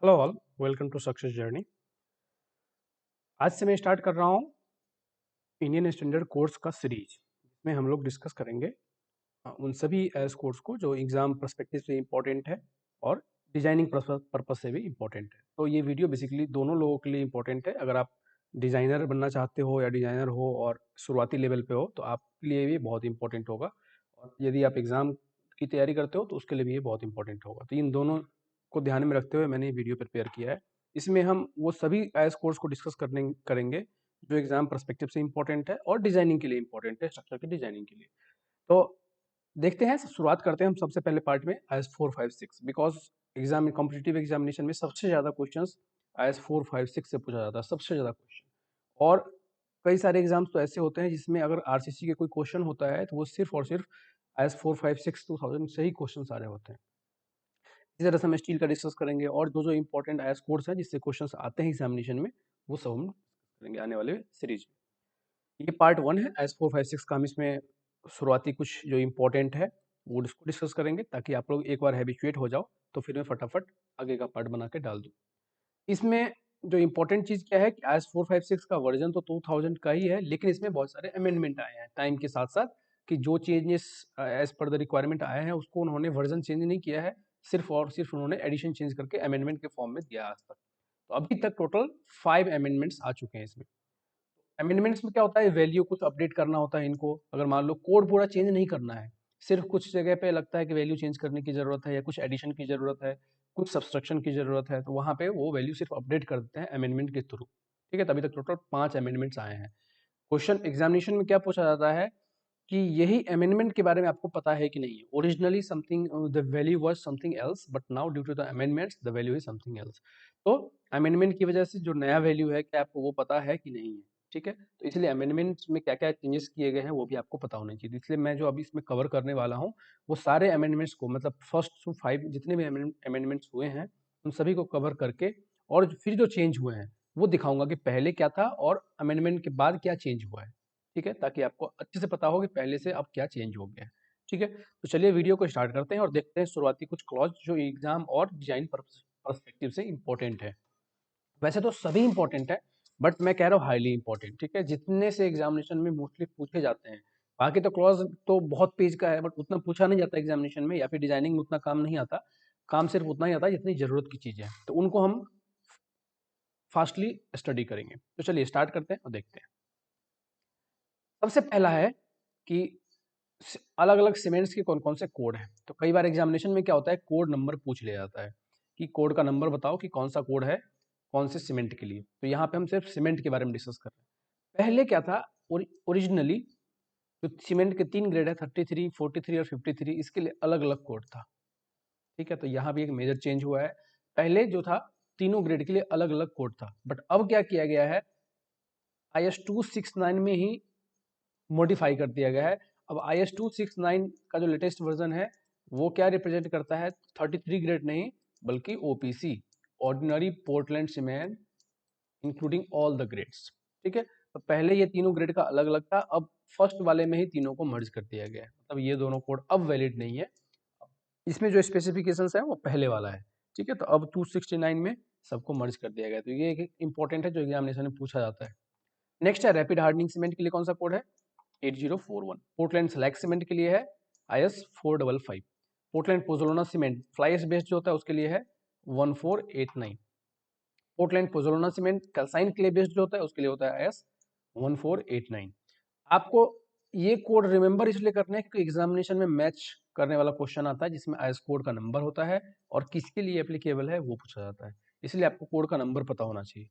Hello all, welcome to success journey. आज से मैं स्टार्ट कर रहा हूँ इंडियन स्टैंडर्ड कोर्स का सीरीज, जिसमें हम लोग डिस्कस करेंगे उन सभी एस कोर्स को जो एग्जाम पर्सपेक्टिव से इम्पोर्टेंट है और डिजाइनिंग पर्पस से भी इम्पोर्टेंट है। तो ये वीडियो बेसिकली दोनों लोगों के लिए इम्पोर्टेंट है। अगर आप डिज़ाइनर बनना चाहते हो या डिज़ाइनर हो और शुरुआती लेवल पे हो तो आपके लिए भी बहुत इंपॉर्टेंट होगा, और यदि आप एग्ज़ाम की तैयारी करते हो तो उसके लिए भी ये बहुत इंपॉर्टेंट होगा। तो इन दोनों को ध्यान में रखते हुए मैंने ये वीडियो प्रिपेयर किया है। इसमें हम वो सभी एस कोर्स को डिस्कस करेंगे जो एग्जाम पर्सपेक्टिव से इम्पोर्टेंट है और डिजाइनिंग के लिए इम्पोर्टेंट है, स्ट्रक्चर की डिजाइनिंग के लिए। तो देखते हैं, शुरुआत करते हैं हम सबसे पहले पार्ट में IS 456, because exam competitive examination में सबसे ज़्यादा क्वेश्चंस आईएस 456 से पूछा जाता है, सबसे ज़्यादा क्वेश्चन। और कई सारे एग्जाम्स तो ऐसे होते हैं जिसमें अगर आरसीसी के कोई क्वेश्चन होता है तो वो सिर्फ और सिर्फ आईएस 456 2000 से ही क्वेश्चन आ रहे होते हैं। इसी तरह से हम स्टील का डिस्कस करेंगे और जो जो इंपॉर्टेंट आईएस कोर्स है जिससे क्वेश्चन आते हैं एग्जामिनेशन में, वो सब हम करेंगे आने वाले सीरीज में। ये पार्ट 1 है आईएस 456 का। हम इसमें शुरुआती कुछ जो इम्पोर्टेंट है वो इसको डिस्कस करेंगे, ताकि आप लोग एक बार हैबिचुएट हो जाओ तो फिर मैं फटाफट आगे का पार्ट बना के डाल दूँ। इसमें जो इम्पोर्टेंट चीज़ क्या है कि आईएस 456 का वर्जन तो 2000 का ही है, लेकिन इसमें बहुत सारे अमेंडमेंट आए हैं टाइम के साथ साथ, कि जो changes as per the requirement आए हैं उसको उन्होंने वर्जन चेंज नहीं किया है, सिर्फ और सिर्फ उन्होंने एडिशन चेंज करके अमेंडमेंट के फॉर्म में दिया आज तक। तो अभी तक टोटल 5 अमेंडमेंट्स आ चुके हैं इसमें। अमेंडमेंट्स में क्या होता है, वैल्यू कुछ अपडेट करना होता है इनको। अगर मान लो कोड पूरा चेंज नहीं करना है, सिर्फ कुछ जगह पे लगता है कि वैल्यू चेंज करने की ज़रूरत है या कुछ एडिशन की ज़रूरत है, कुछ सब्सट्रैक्शन की ज़रूरत है, तो वहाँ पे वो वैल्यू सिर्फ अपडेट कर देते हैं अमेंडमेंट के थ्रू। ठीक है, तभी तक टोटल 5 अमेंडमेंट्स आए हैं। क्वेश्चन एग्जामिनेशन में क्या पूछा जाता है कि यही अमेंडमेंट के बारे में आपको पता है कि नहीं है। Originally something the value was something else, but now due to the amendments the value is something else. तो अमेंडमेंट की वजह से जो नया वैल्यू है, क्या आपको वो पता है कि नहीं है। ठीक है, तो इसलिए अमेंडमेंट्स में क्या क्या चेंजेस किए गए हैं वो भी आपको पता होना चाहिए। इसलिए मैं जो अभी इसमें कवर करने वाला हूँ वो सारे अमेंडमेंट्स को, मतलब फर्स्ट टू 5 जितने भी अमेंडमेंट्स हुए हैं उन सभी को कवर करके, और फिर जो चेंज हुए हैं वो दिखाऊंगा कि पहले क्या था और अमेंडमेंट के बाद क्या चेंज हुआ है। ठीक है, ताकि आपको अच्छे से पता हो कि पहले से अब क्या चेंज हो गया है। ठीक है, तो चलिए वीडियो को स्टार्ट करते हैं और देखते हैं शुरुआती कुछ क्लॉज जो एग्जाम और डिजाइन पर्सपेक्टिव से इंपॉर्टेंट है। वैसे तो सभी इंपॉर्टेंट है, बट मैं कह रहा हूँ हाईली इंपॉर्टेंट। ठीक है, जितने से एग्जामिनेशन में मोस्टली पूछे जाते हैं। बाकी तो क्लॉज तो बहुत पेज का है, बट उतना पूछा नहीं जाता एग्जामिनेशन में, या फिर डिजाइनिंग में उतना काम नहीं आता। काम सिर्फ उतना ही आता है जितनी जरूरत की चीजें हैं, तो उनको हम फास्टली स्टडी करेंगे। तो चलिए स्टार्ट करते हैं और देखते हैं। सबसे पहला है कि अलग अलग सीमेंट्स के कौन कौन से कोड हैं। तो कई बार एग्जामिनेशन में क्या होता है, कोड नंबर पूछ लिया जाता है कि कोड का नंबर बताओ कि कौन सा कोड है कौन से सीमेंट के लिए। तो यहाँ पे हम सिर्फ सीमेंट के बारे में डिस्कस कर रहे हैं। पहले क्या था, ओरिजिनली जो सीमेंट के 3 ग्रेड है, 33, 43 और 53, इसके लिए अलग अलग कोड था। ठीक है, तो यहाँ भी एक मेजर चेंज हुआ है। पहले जो था तीनों ग्रेड के लिए अलग अलग कोड था, बट अब क्या किया गया है, IS 269 में ही मॉडिफाई कर दिया गया है। अब IS 269 का जो लेटेस्ट वर्जन है वो क्या रिप्रेजेंट करता है, 33 ग्रेड नहीं बल्कि OPC, ordinary Portland cement including all the grades. ठीक है, तो पहले ये तीनों ग्रेड का अलग अलग था, अब फर्स्ट वाले में ही तीनों को मर्ज कर दिया गया है। मतलब ये दोनों कोड अब वैलिड नहीं है, इसमें जो स्पेसिफिकेशंस है वो पहले वाला है। ठीक है, तो अब 269 में सबको मर्ज कर दिया गया है। तो ये एक इंपॉर्टेंट है जो एग्जामिनेशन में पूछा जाता है। नेक्स्ट है रैपिड हार्डनिंग सीमेंट के लिए कौन सा कोड है, 8041। पोर्टलैंड स्लैग सीमेंट के लिए है IS 455। Portland pozzolana cement fly ash based जो होता है उसके लिए है 1489। Portland pozzolana cement calcine clay based जो होता है उसके लिए होता है IS 1489। आपको ये कोड रिमेंबर इसलिए करना है क्योंकि एग्जामिनेशन में मैच करने वाला क्वेश्चन आता है जिसमें IS कोड का नंबर होता है और किसके लिए एप्लीकेबल है वो पूछा जाता है। इसलिए आपको कोड का नंबर पता होना चाहिए।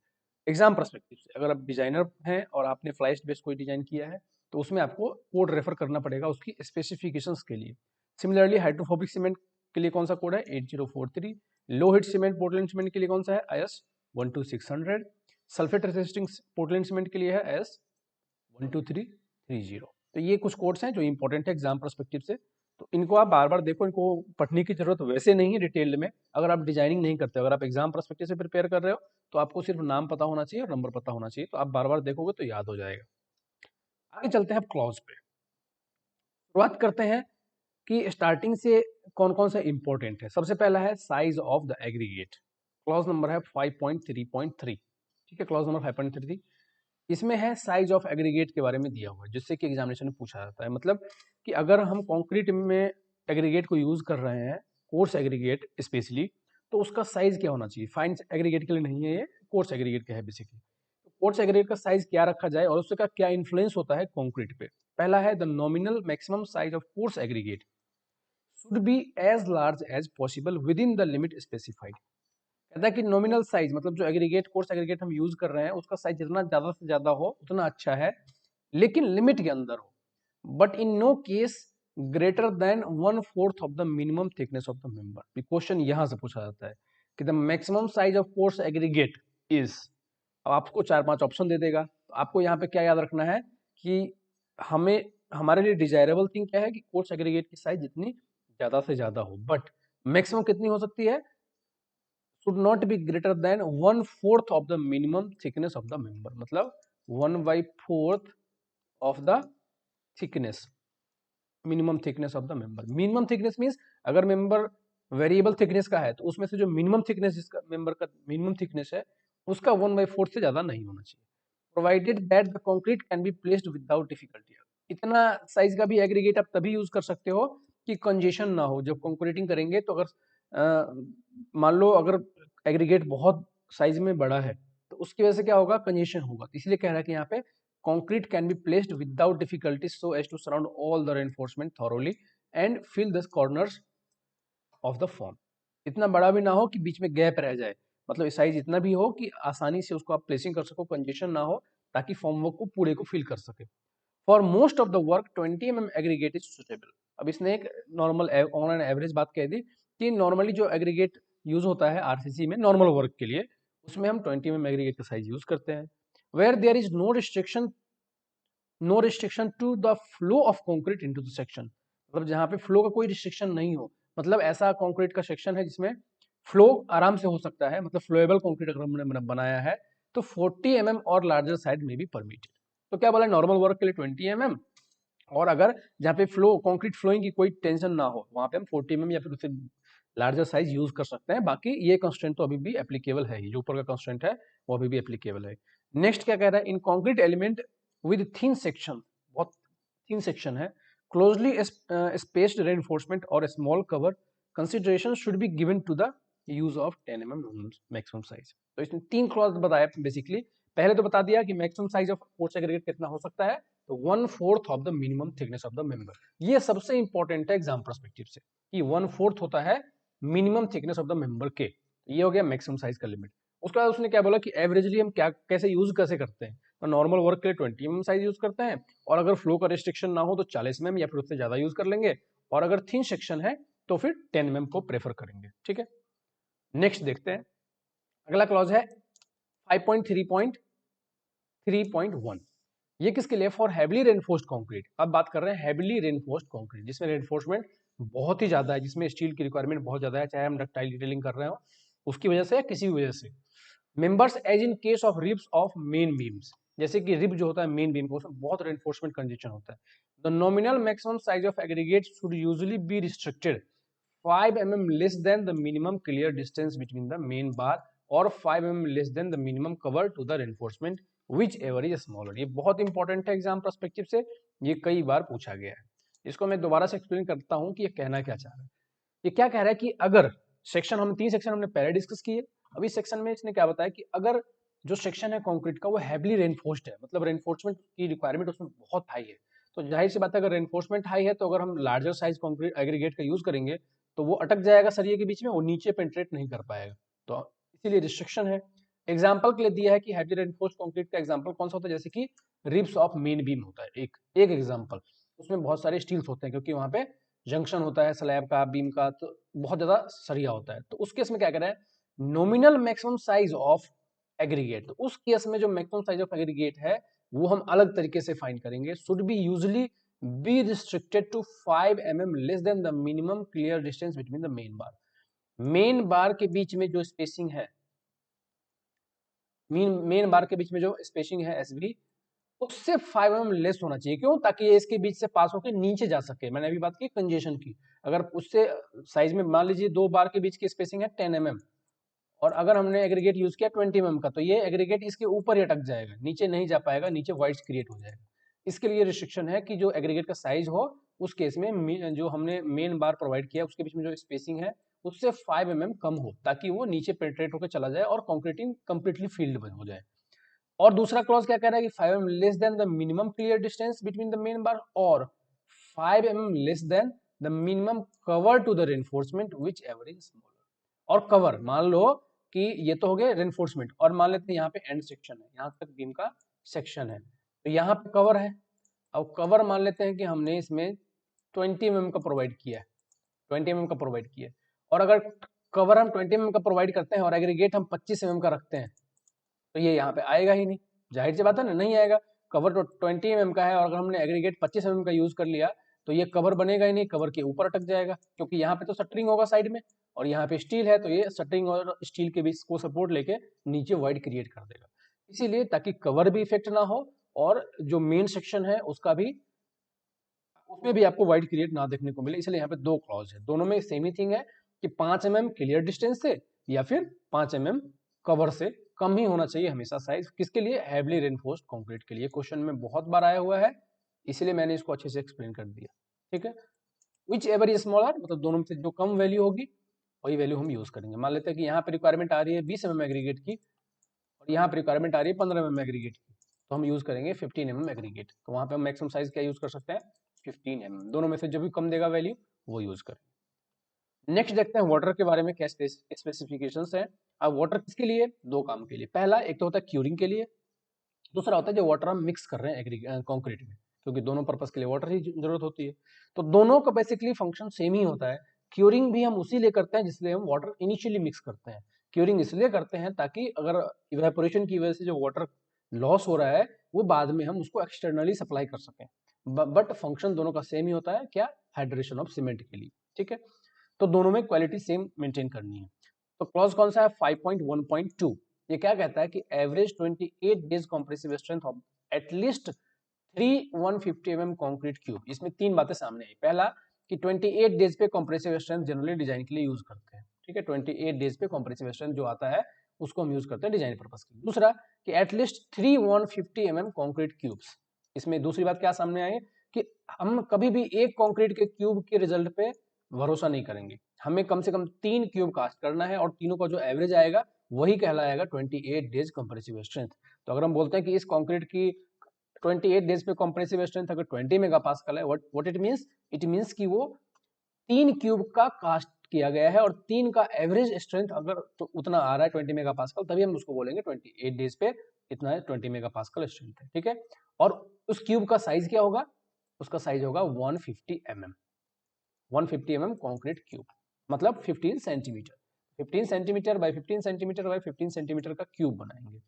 एग्जाम पर्सपेक्टिव से अगर आप डिजाइनर हैं और आपने फ्लाई बेस्ड कोई डिजाइन किया है तो उसमें आपको कोड रेफर करना पड़ेगा उसकी स्पेसिफिकेशंस के लिए। सिमिलरली हाइड्रोफोबिक सीमेंट के लिए कौन सा कोड है, 8043। लो हिट सीमेंट पोर्टलैंड सीमेंट के लिए कौन सा है, IS 12600। Sulphate resisting Portland cement के लिए है IS 12330। तो ये कुछ कोड्स हैं जो इंपॉर्टेंट है एग्जाम पर्सपेक्टिव से। तो इनको आप बार बार देखो, इनको पढ़ने की जरूरत वैसे नहीं है डिटेल्ड में, अगर आप डिजाइनिंग नहीं करते हो। अगर आप एग्जाम पर्सपेक्टिव से प्रिपेयर कर रहे हो तो आपको सिर्फ नाम पता होना चाहिए और नंबर पता होना चाहिए, तो आप बार बार देखोगे तो याद हो जाएगा। आगे चलते हैं क्लॉज पे। शुरुआत करते हैं कि स्टार्टिंग से कौन कौन सा इंपॉर्टेंट है। सबसे पहला है size of the aggregate. Clause number है 5.3.3, ठीक है, क्लॉज नंबर 5.3 इसमें है साइज ऑफ एग्रीगेट के बारे में दिया हुआ है, जिससे कि एग्जामिनेशन में पूछा जाता है। मतलब कि अगर हम कंक्रीट में एग्रीगेट को यूज कर रहे हैं, कोर्स एग्रीगेट स्पेशली, तो उसका साइज क्या होना चाहिए। फाइन एग्रीगेट के लिए नहीं है, ये कोर्स एग्रीगेट का है बेसिकली। तो कोर्स एग्रीगेट का साइज क्या रखा जाए और उसका क्या इन्फ्लुएंस होता है कंक्रीट पे। पहला है the nominal maximum size of coarse aggregate should be as large as possible within the limit specified. कहता है कि नॉमिनल साइज मतलब जो एग्रीगेट कोर्स एग्रीगेट हम यूज कर रहे हैं उसका साइज जितना ज्यादा से ज्यादा हो उतना अच्छा है, लेकिन लिमिट के अंदर हो। But in no case greater than 1/4 of the minimum thickness of the member. Question यहां से पूछा जाता है कि the maximum size of coarse aggregate is. अब आपको 4-5 ऑप्शन दे देगा, तो आपको यहाँ पे क्या याद रखना है कि हमें हमारे लिए डिजायरेबल थिंग क्या है कि कोर्स एग्रीगेट की साइज जितनी ज्यादा से ज्यादा हो, बट मैक्सिमम कितनी हो सकती है, should not be greater than 1/4 of the minimum thickness of the member। मतलब 1/4 of the thickness, minimum thickness of the member. Minimum thickness means अगर मेंबर वेरिएबल थिकनेस का है तो उसमें से जो मिनिमम थिकनेस जिसका मेंबर का मिनिमम थिकनेस है उसका 1/4 से ज्यादा नहीं होना चाहिए। Provided that the concrete can be placed without difficulty. इतना साइज का भी एग्रीगेट आप तभी यूज कर सकते हो कि कंजेशन ना हो। जब कंक्रीटिंग करेंगे तो अगर मान लो अगर एग्रीगेट बहुत साइज में बड़ा है तो उसकी वजह से क्या होगा, कंजेशन होगा। तो इसलिए कह रहा है कि यहाँ पे concrete can be placed without difficulty so as to surround all the reinforcement thoroughly and fill the corners of the form। इतना बड़ा भी ना हो कि बीच में गैप रह जाए, मतलब साइज इतना भी हो कि आसानी से उसको आप प्लेसिंग कर सको, कंजेशन ना हो, ताकि फॉर्म वर्क को पूरे को फिल कर सके। For most of the work 20 mm aggregate is suitable. अब इसने एक नॉर्मल ऑन एवरेज बात कह दी कि नॉर्मली जो एग्रीगेट यूज होता है आरसीसी में नॉर्मल वर्क के लिए, उसमें हम 20 mm एग्रीगेट का साइज यूज करते हैं। Where there is no restriction to the flow of concrete into the section. मतलब जहां पे फ्लो का कोई रिस्ट्रिक्शन नहीं हो, मतलब ऐसा कंक्रीट का सेक्शन है जिसमें फ्लो आराम से हो सकता है, मतलब फ्लोएबल कंक्रीट अगर हमने बनाया है तो 40 mm और लार्जर साइड में भी परमिटेड। तो क्या बोला, नॉर्मल वर्क के लिए 20 mm, और अगर जहाँ पे फ्लो कंक्रीट फ्लोइंग की कोई टेंशन ना हो वहां पे हम 40 mm या फिर उससे लार्जर साइज यूज कर सकते हैं। बाकी ये कंस्ट्रेंट तो अभी भी एप्लीकेबल है ही, जो ऊपर का कंस्ट्रेंट है वो अभी भी एप्लीकेबल है। नेक्स्ट क्या कह रहा है, in concrete element with thin section, बहुत थिन सेक्शन है, क्लोजली स्पेस्ड रेनफोर्समेंट और small cover consideration should be given to the use of 10 mm maximum size. तो इसने 3 क्लॉज बताया बेसिकली। पहले तो बता दिया कि maximum size of coarse aggregate कितना हो सकता है, तो 1/4 of the minimum thickness of the member. ये सबसे इंपॉर्टेंट है एग्जाम पर्सपेक्टिव से कि 1/4 होता है minimum thickness of the member के। ये हो गया मैक्सिमम साइज का लिमिट। उसके बाद उसने क्या बोला कि एवरेजली हम क्या कैसे यूज कैसे करते हैं, तो नॉर्मल वर्क के लिए 20 mm साइज यूज करते हैं, और अगर फ्लो का रिस्ट्रिक्शन ना हो तो 40 mm या फिर उससे ज्यादा यूज कर लेंगे, और अगर थिन सेक्शन है तो फिर 10 mm को प्रेफर करेंगे। ठीक है, नेक्स्ट देखते हैं। अगला क्लॉज है 5.3.3.1। ये किसके लिए, फॉर हैविली रेनफोर्स्ड कंक्रीट। अब बात कर रहे हैं हैविली रेनफोर्स्ड कंक्रीट जिसमें रेनफोर्समेंट बहुत ही ज्यादा है, जिसमें स्टील की रिक्वायरमेंट बहुत ज्यादा है, चाहे हम डक्टाइल डिटेलिंग कर रहे हो उसकी वजह से या किसी भी वजह से। Members as in case of ribs of main beams, जैसे कि रिब जो होता है मेन बीम का, उसमें बहुत रेनफोर्समेंट कंडीशन होता है। The nominal maximum size of aggregate should usually be restricted 5 mm less than the minimum clear distance between the main bar और 5 mm less than the minimum cover to the reinforcement whichever is smaller. ये बहुत important है exam perspective से, ये कई बार पूछा गया है। इसको मैं दोबारा से एक्सप्लेन करता हूँ कि ये कहना क्या चाह रहा है। ये क्या कह रहा है कि अगर सेक्शन, हम 3 सेक्शन हमने पहले डिस्कस किए, अभी सेक्शन में इसने क्या बताया कि अगर जो सेक्शन है कंक्रीट का वो हैविली रेनफोर्स्ड है, मतलब रेनफोर्समेंट की रिक्वायरमेंट उसमें बहुत हाई है, तो जाहिर सी बात है अगर रेनफोर्समेंट हाई है तो अगर हम लार्जर साइज कंक्रीट एग्रीगेट का यूज करेंगे तो वो अटक जाएगा सरिये के बीच में, वो नीचे पेंट्रेट नहीं कर पाएगा, तो इसीलिए रिस्ट्रिक्शन है। एग्जाम्पल के लिए दिया है कि हैवी रेनफोर्स्ड कंक्रीट का एग्जाम्पल कौन सा होता है, जैसे कि रिब्स ऑफ मेन बीम होता है एक एग्जाम्पल, उसमें बहुत सारे स्टील्स होते हैं क्योंकि वहां पे जंक्शन होता है स्लैब का बीम का, तो बहुत ज्यादा सरिया होता है। तो उस केस में क्या कर रहा है, nominal maximum size of aggregate, तो उस केस में जो मैक्सिमम साइज ऑफ एग्रीगेट है वो हम अलग तरीके से फाइंड करेंगे। Should be usually be restricted to 5 mm less than the minimum clear distance between the main bar. Main bar के बीच में जो स्पेसिंग है, मेन बार के बीच में जो स्पेसिंग है एसबी, उससे 5 mm लेस होना चाहिए। क्यों, ताकि ये इसके बीच से पास होकर नीचे जा सके। मैंने अभी बात की कंजेशन की, अगर उससे साइज में मान लीजिए 2 बार के बीच की स्पेसिंग है 10 mm और अगर हमने एग्रीगेट यूज किया 20 mm का, तो ये एग्रीगेट इसके ऊपर ही अटक जाएगा, नीचे नहीं जा पाएगा, नीचे वॉइड्स क्रिएट हो जाएगा। इसके लिए रिस्ट्रिक्शन है कि जो एग्रीगेट का साइज हो, उस केस में जो हमने मेन बार प्रोवाइड किया उसके बीच में जो स्पेसिंग है उससे 5 mm कम हो, ताकि वो नीचे पेनिट्रेट होकर चला जाए और कंक्रीटिंग कंप्लीटली फील्ड हो जाए। और दूसरा क्लॉज क्या कह रहा है कि 5 mm less than the minimum clear distance between the main bar, और 5 mm less than the minimum cover to the reinforcement whichever is smaller. और कवर मान लो कि ये तो हो गए रेनफोर्समेंट, और मान लेते हैं यहाँ पे एंड सेक्शन है, यहाँ तक बीम का सेक्शन है, तो यहाँ पे कवर है। अब कवर मान लेते हैं कि हमने इसमें 20 mm का प्रोवाइड किया है, 20 mm का प्रोवाइड किया है। और अगर कवर हम 20 mm का प्रोवाइड करते हैं और एग्रीगेट हम 25 mm का रखते हैं, तो ये यहाँ पे आएगा ही नहीं, जाहिर सी बात है ना, नहीं आएगा। कवर तो 20 mm का है और अगर हमने एग्रीगेट 25 mm का यूज कर लिया तो ये कवर बनेगा ही नहीं, कवर के ऊपर अटक जाएगा, क्योंकि यहाँ पे तो शटरिंग होगा साइड में और यहाँ पे स्टील है, तो ये शटरिंग और स्टील के बीच को सपोर्ट लेके नीचे वाइड क्रिएट कर देगा। इसीलिए ताकि कवर भी इफेक्ट ना हो और जो मेन सेक्शन है उसका भी, उसमें भी आपको वाइड क्रिएट ना देखने को मिले, इसलिए यहाँ पे दो क्लॉज है, दोनों में सेम ही थिंग है कि 5 mm क्लियर डिस्टेंस से या फिर 5 mm कवर से कम ही होना चाहिए हमेशा साइज, किसके लिए, हैवीली रेनफोर्स्ड कंक्रीट के लिए। क्वेश्चन में बहुत बार आया हुआ है, इसलिए मैंने इसको अच्छे से एक्सप्लेन कर दिया, ठीक है। विच एवर इज स्मॉलर, मतलब दोनों में से जो कम वैल्यू होगी वही वैल्यू हम यूज करेंगे। मान लेते हैं कि यहाँ पे रिक्वायरमेंट आ रही है 20 mm एग्रीगेट की और यहाँ पे रिक्वायरमेंट आ रही है 15 mm एग्रीगेट की, तो हम यूज करेंगे 15 mm एग्रीगेट। तो वहाँ पे हम मैक्सिमम साइज क्या यूज कर सकते हैं, 15 mm। दोनों में से जो भी कम देगा वैल्यू वो यूज करें। नेक्स्ट देखते हैं वाटर के बारे में क्या स्पेसिफिकेशंस हैं। अब वाटर किसके लिए, दो काम के लिए। पहला एक तो होता है क्यूरिंग के लिए, दूसरा होता है जो वाटर हम मिक्स कर रहे हैं कंक्रीट में, क्योंकि दोनों पर्पस के लिए वाटर की जरूरत होती है। तो दोनों का बेसिकली फंक्शन सेम ही होता है। क्यूरिंग भी हम उसी लिए करते हैं जिसलिए हम वाटर इनिशियली मिक्स करते हैं। क्यूरिंग इसलिए करते हैं ताकि अगर इवेपोरेशन की वजह से जो वाटर लॉस हो रहा है वो बाद में हम उसको एक्सटर्नली सप्लाई कर सकें, बट फंक्शन दोनों का सेम ही होता है, क्या, हाइड्रेशन ऑफ सीमेंट के लिए, ठीक है। तो दोनों में क्वालिटी सेम मेंटेन करनी है। तो क्लॉज कौन सा है, 5.1.2, ये क्या कहता है कि average 28 days compressive strength of at least 3 150 mm concrete cube. इसमें तीन बातें सामने आई। पहला कि 28 डेज पे कंप्रेसिव स्ट्रेंथ जनरली डिजाइन के लिए यूज करते हैं, ठीक है, 28 डेज पे कंप्रेसिव स्ट्रेंथ जो आता है उसको हम यूज करते हैं डिजाइन पर्पस के लिए। दूसरा कि एटलीस्ट 3 150 mm कंक्रीट क्यूब्स। इसमें दूसरी बात क्या सामने आई कि हम कभी भी एक कंक्रीट के क्यूब के रिजल्ट पे भरोसा नहीं करेंगे, हमें कम से कम 3 क्यूब कास्ट करना है और तीनों का जो एवरेज आएगा वही कहलाएगा 28 डेज कंप्रेसिव स्ट्रेंथ। तो अगर हम बोलते हैं कि इस कंक्रीट की 28 डेज पे कंप्रेसिव स्ट्रेंथ अगर 20 मेगापास्कल है, what it means, it means कि वो 3 क्यूब का कास्ट किया गया है और 3 का एवरेज स्ट्रेंथ अगर तो उतना आ रहा है 20 मेगापास्कल, तभी हम उसको बोलेंगे 28 डेज पे इतना है 20 मेगापास्कल स्ट्रेंथ है, ठीक है। और उस क्यूब का साइज क्या होगा, उसका साइज होगा 150 mm, 150 mm कंक्रीट क्यूब, मतलब 15 centimetre, 15 centimetre bye 15 centimetre bye 15 centimetre का क्यूब बनाएंगे।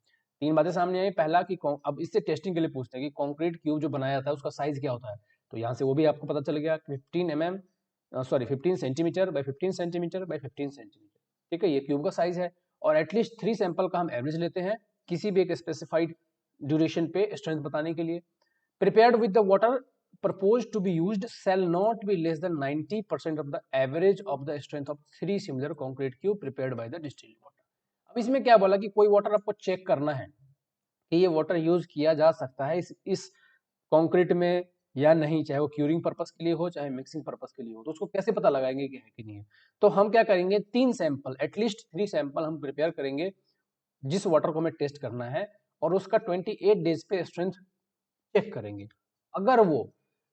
तीन बातें सामने आई। पहला कि अब इससे टेस्टिंग के लिए पूछते हैं कि कंक्रीट क्यूब जो बनाया जाता है उसका साइज क्या होता है, तो यहाँ से वो भी आपको पता चल गया 15 centimetre bye 15 centimetre bye 15 centimetre, ठीक है, ये क्यूब का साइज है। और एटलीस्ट 3 सैंपल का हम एवरेज लेते हैं किसी भी एक स्पेसिफाइड ड्यूरेशन पे स्ट्रेंथ बताने के लिए। Prepared with the water proposed to be used shall not be less than 90% of the average of the strength of 3 similar concrete cube prepared by the distilled water। अब इसमें क्या बोला कि कोई वाटर आपको चेक करना है कि ये वाटर यूज किया जा सकता है इस कंक्रीट में या नहीं, चाहे वो क्यूरिंग पर्पस के लिए हो चाहे मिक्सिंग पर्पस के लिए हो, तो उसको कैसे पता लगाएंगे कि है कि नहीं है। तो हम क्या करेंगे, 3 सैंपल, एटलीस्ट 3 सैंपल हम प्रिपेयर करेंगे जिस वाटर को हमें टेस्ट करना है और उसका 28 डेज पे स्ट्रेंथ चेक करेंगे। अगर वो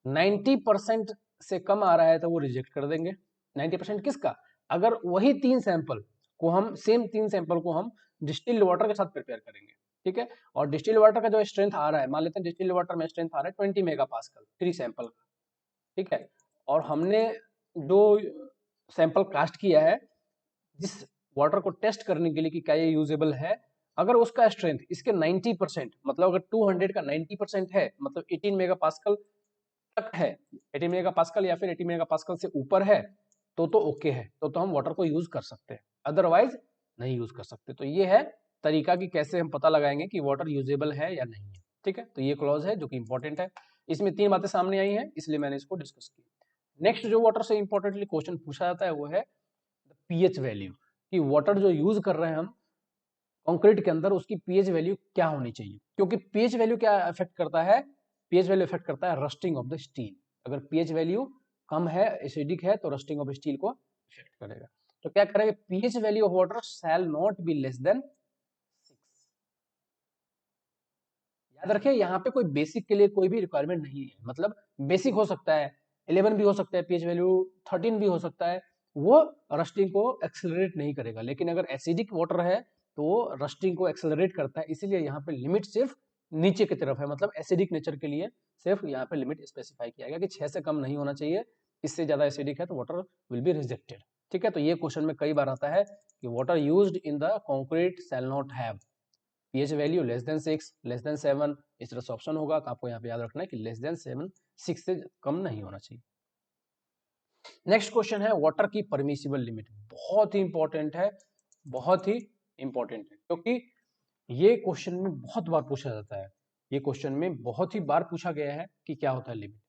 90% से कम आ रहा है तो वो रिजेक्ट कर देंगे। 90% किसका, अगर वही 3 सैंपल को हम सेम 3 सैंपल को हम डिस्टिल्ड वाटर के साथ प्रिपेयर करेंगे, ठीक है। और डिस्टिल्ड वाटर का जो स्ट्रेंथ आ रहा है, मान लेते हैं डिस्टिल्ड वाटर में स्ट्रेंथ आ रहा है 20 मेगापास्कल 3 सैंपल का, ठीक है। और हमने जो सैंपल कास्ट किया है जिस वाटर को टेस्ट करने के लिए कि क्या ये यूजेबल है, अगर उसका स्ट्रेंथ इसके 90%, मतलब अगर 200 का 90% है, मतलब 18 मेगापास्कल तक है, 18 मेगापास्कल या फिर 18 मेगापास्कल से ऊपर है, तो ओके है, तो हम वाटर को यूज कर सकते हैं, अदरवाइज नहीं यूज कर सकते। तो ये है तरीका कि कैसे हम पता लगाएंगे कि वाटर यूजेबल है या नहीं है, ठीक है। तो ये क्लॉज है जो कि इंपॉर्टेंट है। इसमें 3 बातें सामने आई हैं, इसलिए मैंने इसको डिस्कस किया। नेक्स्ट जो वाटर से इंपॉर्टेंटली क्वेश्चन पूछा जाता है वो है पीएच वैल्यू। कि वाटर जो यूज कर रहे हैं हम कंक्रीट के अंदर, उसकी पीएच वैल्यू क्या होनी चाहिए, क्योंकि पीएच वैल्यू क्या अफेक्ट करता है, पीएच वैल्यू अफेक्ट करता है रस्टिंग ऑफ द स्टील। अगर पीएच वैल्यू कम है, एसिडिक है, तो रस्टिंग ऑफ स्टील को अफेक्ट करेगा। तो क्या करेंगे, pH value of water shall not be less than 6। याद रखिए यहाँ पे कोई बेसिक के लिए कोई भी रिक्वायरमेंट नहीं है, मतलब बेसिक हो सकता है 11 भी हो सकता है, पीएच वैल्यू 13 भी हो सकता है, वो रस्टिंग को एक्सेलरेट नहीं करेगा। लेकिन अगर एसिडिक वाटर है तो वो रस्टिंग को एक्सेलरेट करता है, इसीलिए यहाँ पे लिमिट सिर्फ नीचे की तरफ है, मतलब एसिडिक नेचर के लिए सिर्फ यहाँ पे लिमिट स्पेसिफाई किया गया कि 6 से कम नहीं होना चाहिए, इससे ज्यादा एसिडिक है तो वाटर विल बी रिजेक्टेड। ठीक है, तो ये क्वेश्चन में कई बार आता है कि water used in the concrete shall not have pH value less than 6, less than 7, इस तरह से ऑप्शन होगा। तो आपको यहाँ पे याद रखना है कि लेस देन 7, 6 से कम नहीं होना चाहिए। नेक्स्ट क्वेश्चन है वाटर की परमिसिबल लिमिट। बहुत ही इंपॉर्टेंट है, बहुत ही इंपॉर्टेंट है, क्योंकि ये क्वेश्चन में बहुत बार पूछा जाता है, ये क्वेश्चन में बहुत ही बार पूछा गया है कि क्या होता है लिमिट।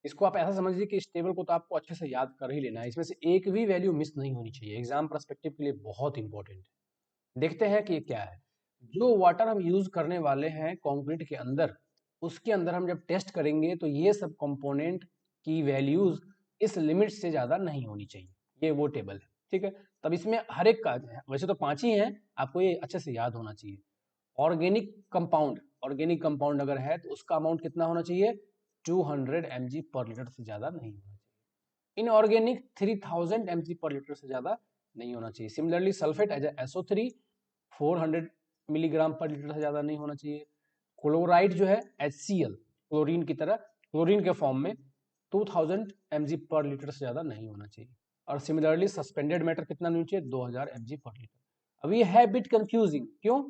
इसको आप ऐसा समझिए कि इस टेबल को तो आपको अच्छे से याद कर ही लेना है, इसमें से एक भी वैल्यू मिस नहीं होनी चाहिए, एग्जाम पर्सपेक्टिव के लिए बहुत इंपॉर्टेंट है। देखते हैं कि ये क्या है। जो वाटर हम यूज करने वाले हैं कंक्रीट के अंदर, उसके अंदर हम जब टेस्ट करेंगे तो ये सब कंपोनेंट की वैल्यूज इस लिमिट से ज्यादा नहीं होनी चाहिए। ये वो टेबल है, ठीक है। तब इसमें हर एक का, वैसे तो 5 ही हैं, आपको ये अच्छे से याद होना चाहिए। ऑर्गेनिक कंपाउंड, ऑर्गेनिक कंपाउंड अगर है तो उसका अमाउंट कितना होना चाहिए, 200 mg पर लीटर से ज्यादा नहीं होना चाहिए। इनऑर्गेनिक 3000 mg पर लीटर से ज्यादा नहीं होना चाहिए। Similarly sulphate as SO3 400 milligram per litre से ज्यादा नहीं होना चाहिए। क्लोराइड जो है HCl, क्लोरीन की तरह, क्लोरीन के फॉर्म में 2000 mg पर लीटर से ज्यादा नहीं होना चाहिए। और सिमिलरली सस्पेंडेड मैटर कितना नहीं चाहिए, 2000 mg पर लीटर। अब ये है बिट कंफ्यूजिंग, क्यों,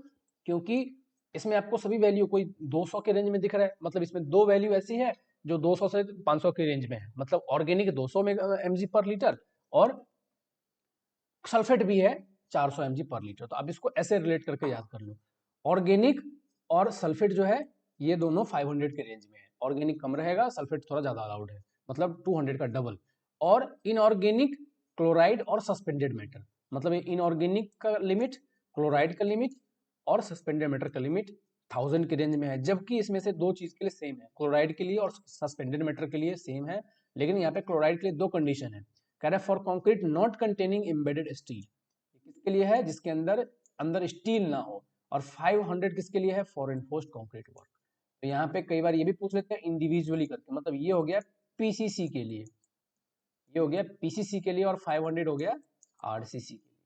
क्योंकि इसमें आपको सभी वैल्यू कोई 200 के रेंज में दिख रहा है, मतलब इसमें दो वैल्यू ऐसी है जो 200 से 500 के रेंज में है, मतलब ऑर्गेनिक 200 mg पर लीटर और सल्फेट भी है 400 mg पर लीटर। तो आप इसको ऐसे रिलेट करके याद कर लो, ऑर्गेनिक और सल्फेट जो है ये दोनों 500 के रेंज में है, ऑर्गेनिक कम रहेगा, सल्फेट थोड़ा ज्यादा अलाउड है, मतलब 200 का डबल। और इनऑर्गेनिक क्लोराइड और सस्पेंडेड मैटर, मतलब इनऑर्गेनिक का लिमिट, क्लोराइड का लिमिट और सस्पेंडेड मैटर का लिमिट 1000 के रेंज में है, जबकि इसमें से दो चीज के लिए सेम है, क्लोराइड के लिए और सस्पेंडेड मैटर के लिए सेम है। लेकिन यहाँ पे क्लोराइड के लिए दो कंडीशन है, कह रहा है for concrete not containing embedded steel, किसके लिए है, जिसके अंदर अंदर स्टील ना हो। और 500 किसके लिए है, फॉर एनफोर्स्ड कंक्रीट वर्क। तो यहाँ पे कई बार ये भी पूछ लेते हैं इंडिविजुअली करके, मतलब ये हो गया पीसीसी के लिए, ये हो गया पीसीसी के लिए, और 500 हो गया आरसीसी के लिए।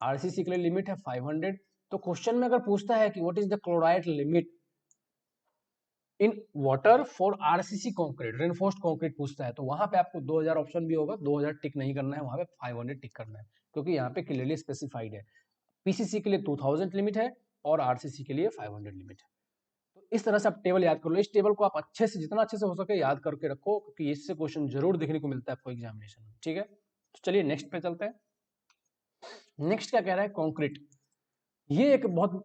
आरसीसी के लिए लिमिट है 500। तो क्वेश्चन में अगर पूछता है कि what is the chloride limit in water for RCC concrete, reinforced concrete पूछता है, तो वहां पे आपको 2000 ऑप्शन भी होगा, 2000 टिक नहीं करना है, वहां पे 500 टिक करना है, क्योंकि यहाँ पे क्लियरली स्पेसिफाइड है पीसीसी के लिए 2000 लिमिट है और आरसीसी के लिए 500 लिमिट है। तो इस तरह से आप टेबल याद कर लो, इस टेबल को आप अच्छे से, जितना अच्छे से हो सके याद करके रखो, क्योंकि इससे क्वेश्चन जरूर देखने को मिलता है आपको एग्जामिनेशन में, ठीक है। तो चलिए नेक्स्ट पे चलते हैं। नेक्स्ट क्या कह रहा है, कॉन्क्रीट। ये एक बहुत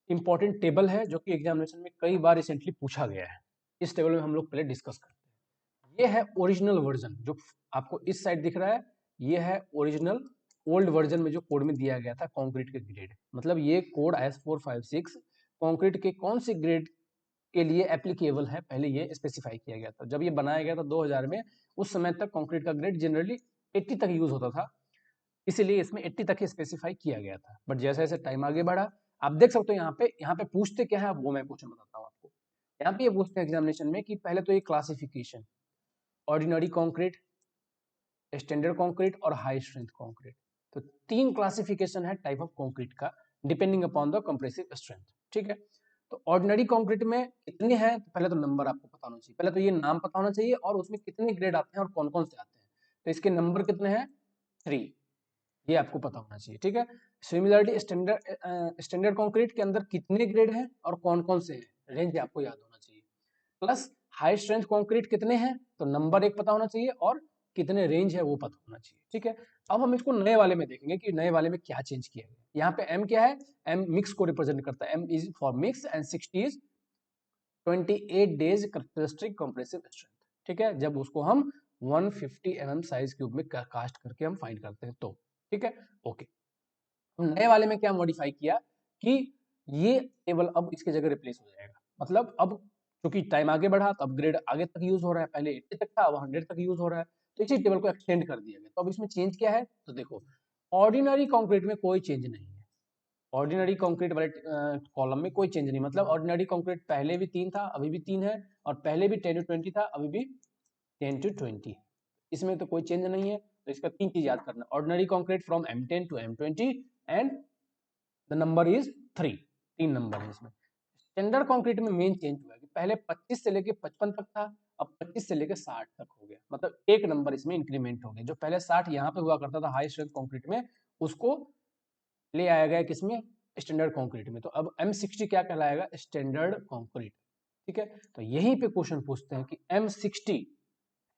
इंपॉर्टेंट टेबल है जो कि एग्जामिनेशन में कई बार रिसेंटली पूछा गया है। इस टेबल में हम लोग पहले डिस्कस करते हैं। ये है ओरिजिनल वर्जन, जो आपको इस साइड दिख रहा है, ये है ओरिजिनल ओल्ड वर्जन में जो कोड में दिया गया था कंक्रीट के ग्रेड, मतलब ये कोड S456 कंक्रीट के कौन से ग्रेड के लिए एप्लीकेबल है, पहले ये स्पेसिफाई किया गया था। जब ये बनाया गया था 2000 में, उस समय तक कंक्रीट का ग्रेड जनरली 80 तक यूज होता था, इसीलिए इसमें 80 तक ही स्पेसिफाई किया गया था। बट जैसे जैसे टाइम आगे बढ़ा, आप देख सकते हो यहाँ पे पूछते क्या है, वो मैं क्वेश्चन बताता हूँ आपको। यहाँ पे ये पूछते हैं एग्जामिनेशन में कि पहले तो ये classification, ordinary concrete, standard concrete और हाई स्ट्रेंथ कंक्रीट। तो तीन क्लासिफिकेशन है टाइप ऑफ कंक्रीट का, depending upon the compressive strength, ठीक है। तो ऑर्डिनरी कंक्रीट में कितने हैं, तो पहले तो नंबर आपको पता होना चाहिए, पहले तो ये नाम पता होना चाहिए और उसमें कितने ग्रेड आते हैं और कौन कौन से आते हैं। तो इसके नंबर कितने हैं, 3, ये आपको पता होना चाहिए, ठीक है। सिमिलरली स्टैंडर्ड कंक्रीट के अंदर कितने ग्रेड हैं और कौन कौन से हैं, रेंज आपको याद होना चाहिए। प्लस हाई स्ट्रेंथ कंक्रीट कितने हैं, तो नंबर एक पता होना चाहिए और कितने रेंज है वो पता होना चाहिए, ठीक है। अब हम इसको नए वाले में देखेंगे कि नए वाले में क्या चेंज किया गया। यहाँ पे एम क्या है, एम मिक्स को रिप्रेजेंट करता है, M is for mix and 60 is 28 days characteristic compressive strength, ठीक है। जब उसको हम 150 mm साइज क्यूब में कास्ट करके हम फाइंड करते हैं तो ठीक है, ओके। नए वाले में क्या मॉडिफाई किया कि ये टेबल अब इसकी जगह रिप्लेस हो जाएगा, मतलब अब क्योंकि टाइम आगे बढ़ा तो अपग्रेड आगे तक यूज हो रहा है, पहले 80 तक था, अब 100 तक यूज हो रहा है, तो इसी टेबल को एक्सटेंड कर दिया गया। तो अब इसमें चेंज क्या है, तो देखो ऑर्डिनरी कंक्रीट में कोई चेंज नहीं है, ऑर्डिनरी कंक्रीट वाले कॉलम में कोई चेंज नहीं, मतलब ऑर्डिनरी कंक्रीट पहले भी 3 था, अभी भी 3 है, और पहले भी 10 to 20 था, अभी भी 10 to 20, इसमें तो कोई चेंज नहीं है। तो इसका 3 चीज याद करना, ordinary concrete from M10 to M20 and the number is 3, 3 number है इसमें। स्टैंडर्ड कंक्रीट में मेन चेंज हुआ है कि पहले 25 से लेके 55 तक था, अब 25 से लेके 60 तक हो गया, मतलब एक नंबर इसमें इंक्रीमेंट हो गया। जो पहले 60 यहाँ पे हुआ करता था हाई स्ट्रेंथ कंक्रीट में, उसको ले आया गया किसमें, स्टैंडर्ड कंक्रीट में। तो अब M60 क्या कहलाएगा, स्टैंडर्ड कंक्रीट। ठीक है, तो यहीं पे क्वेश्चन पूछते हैं कि M60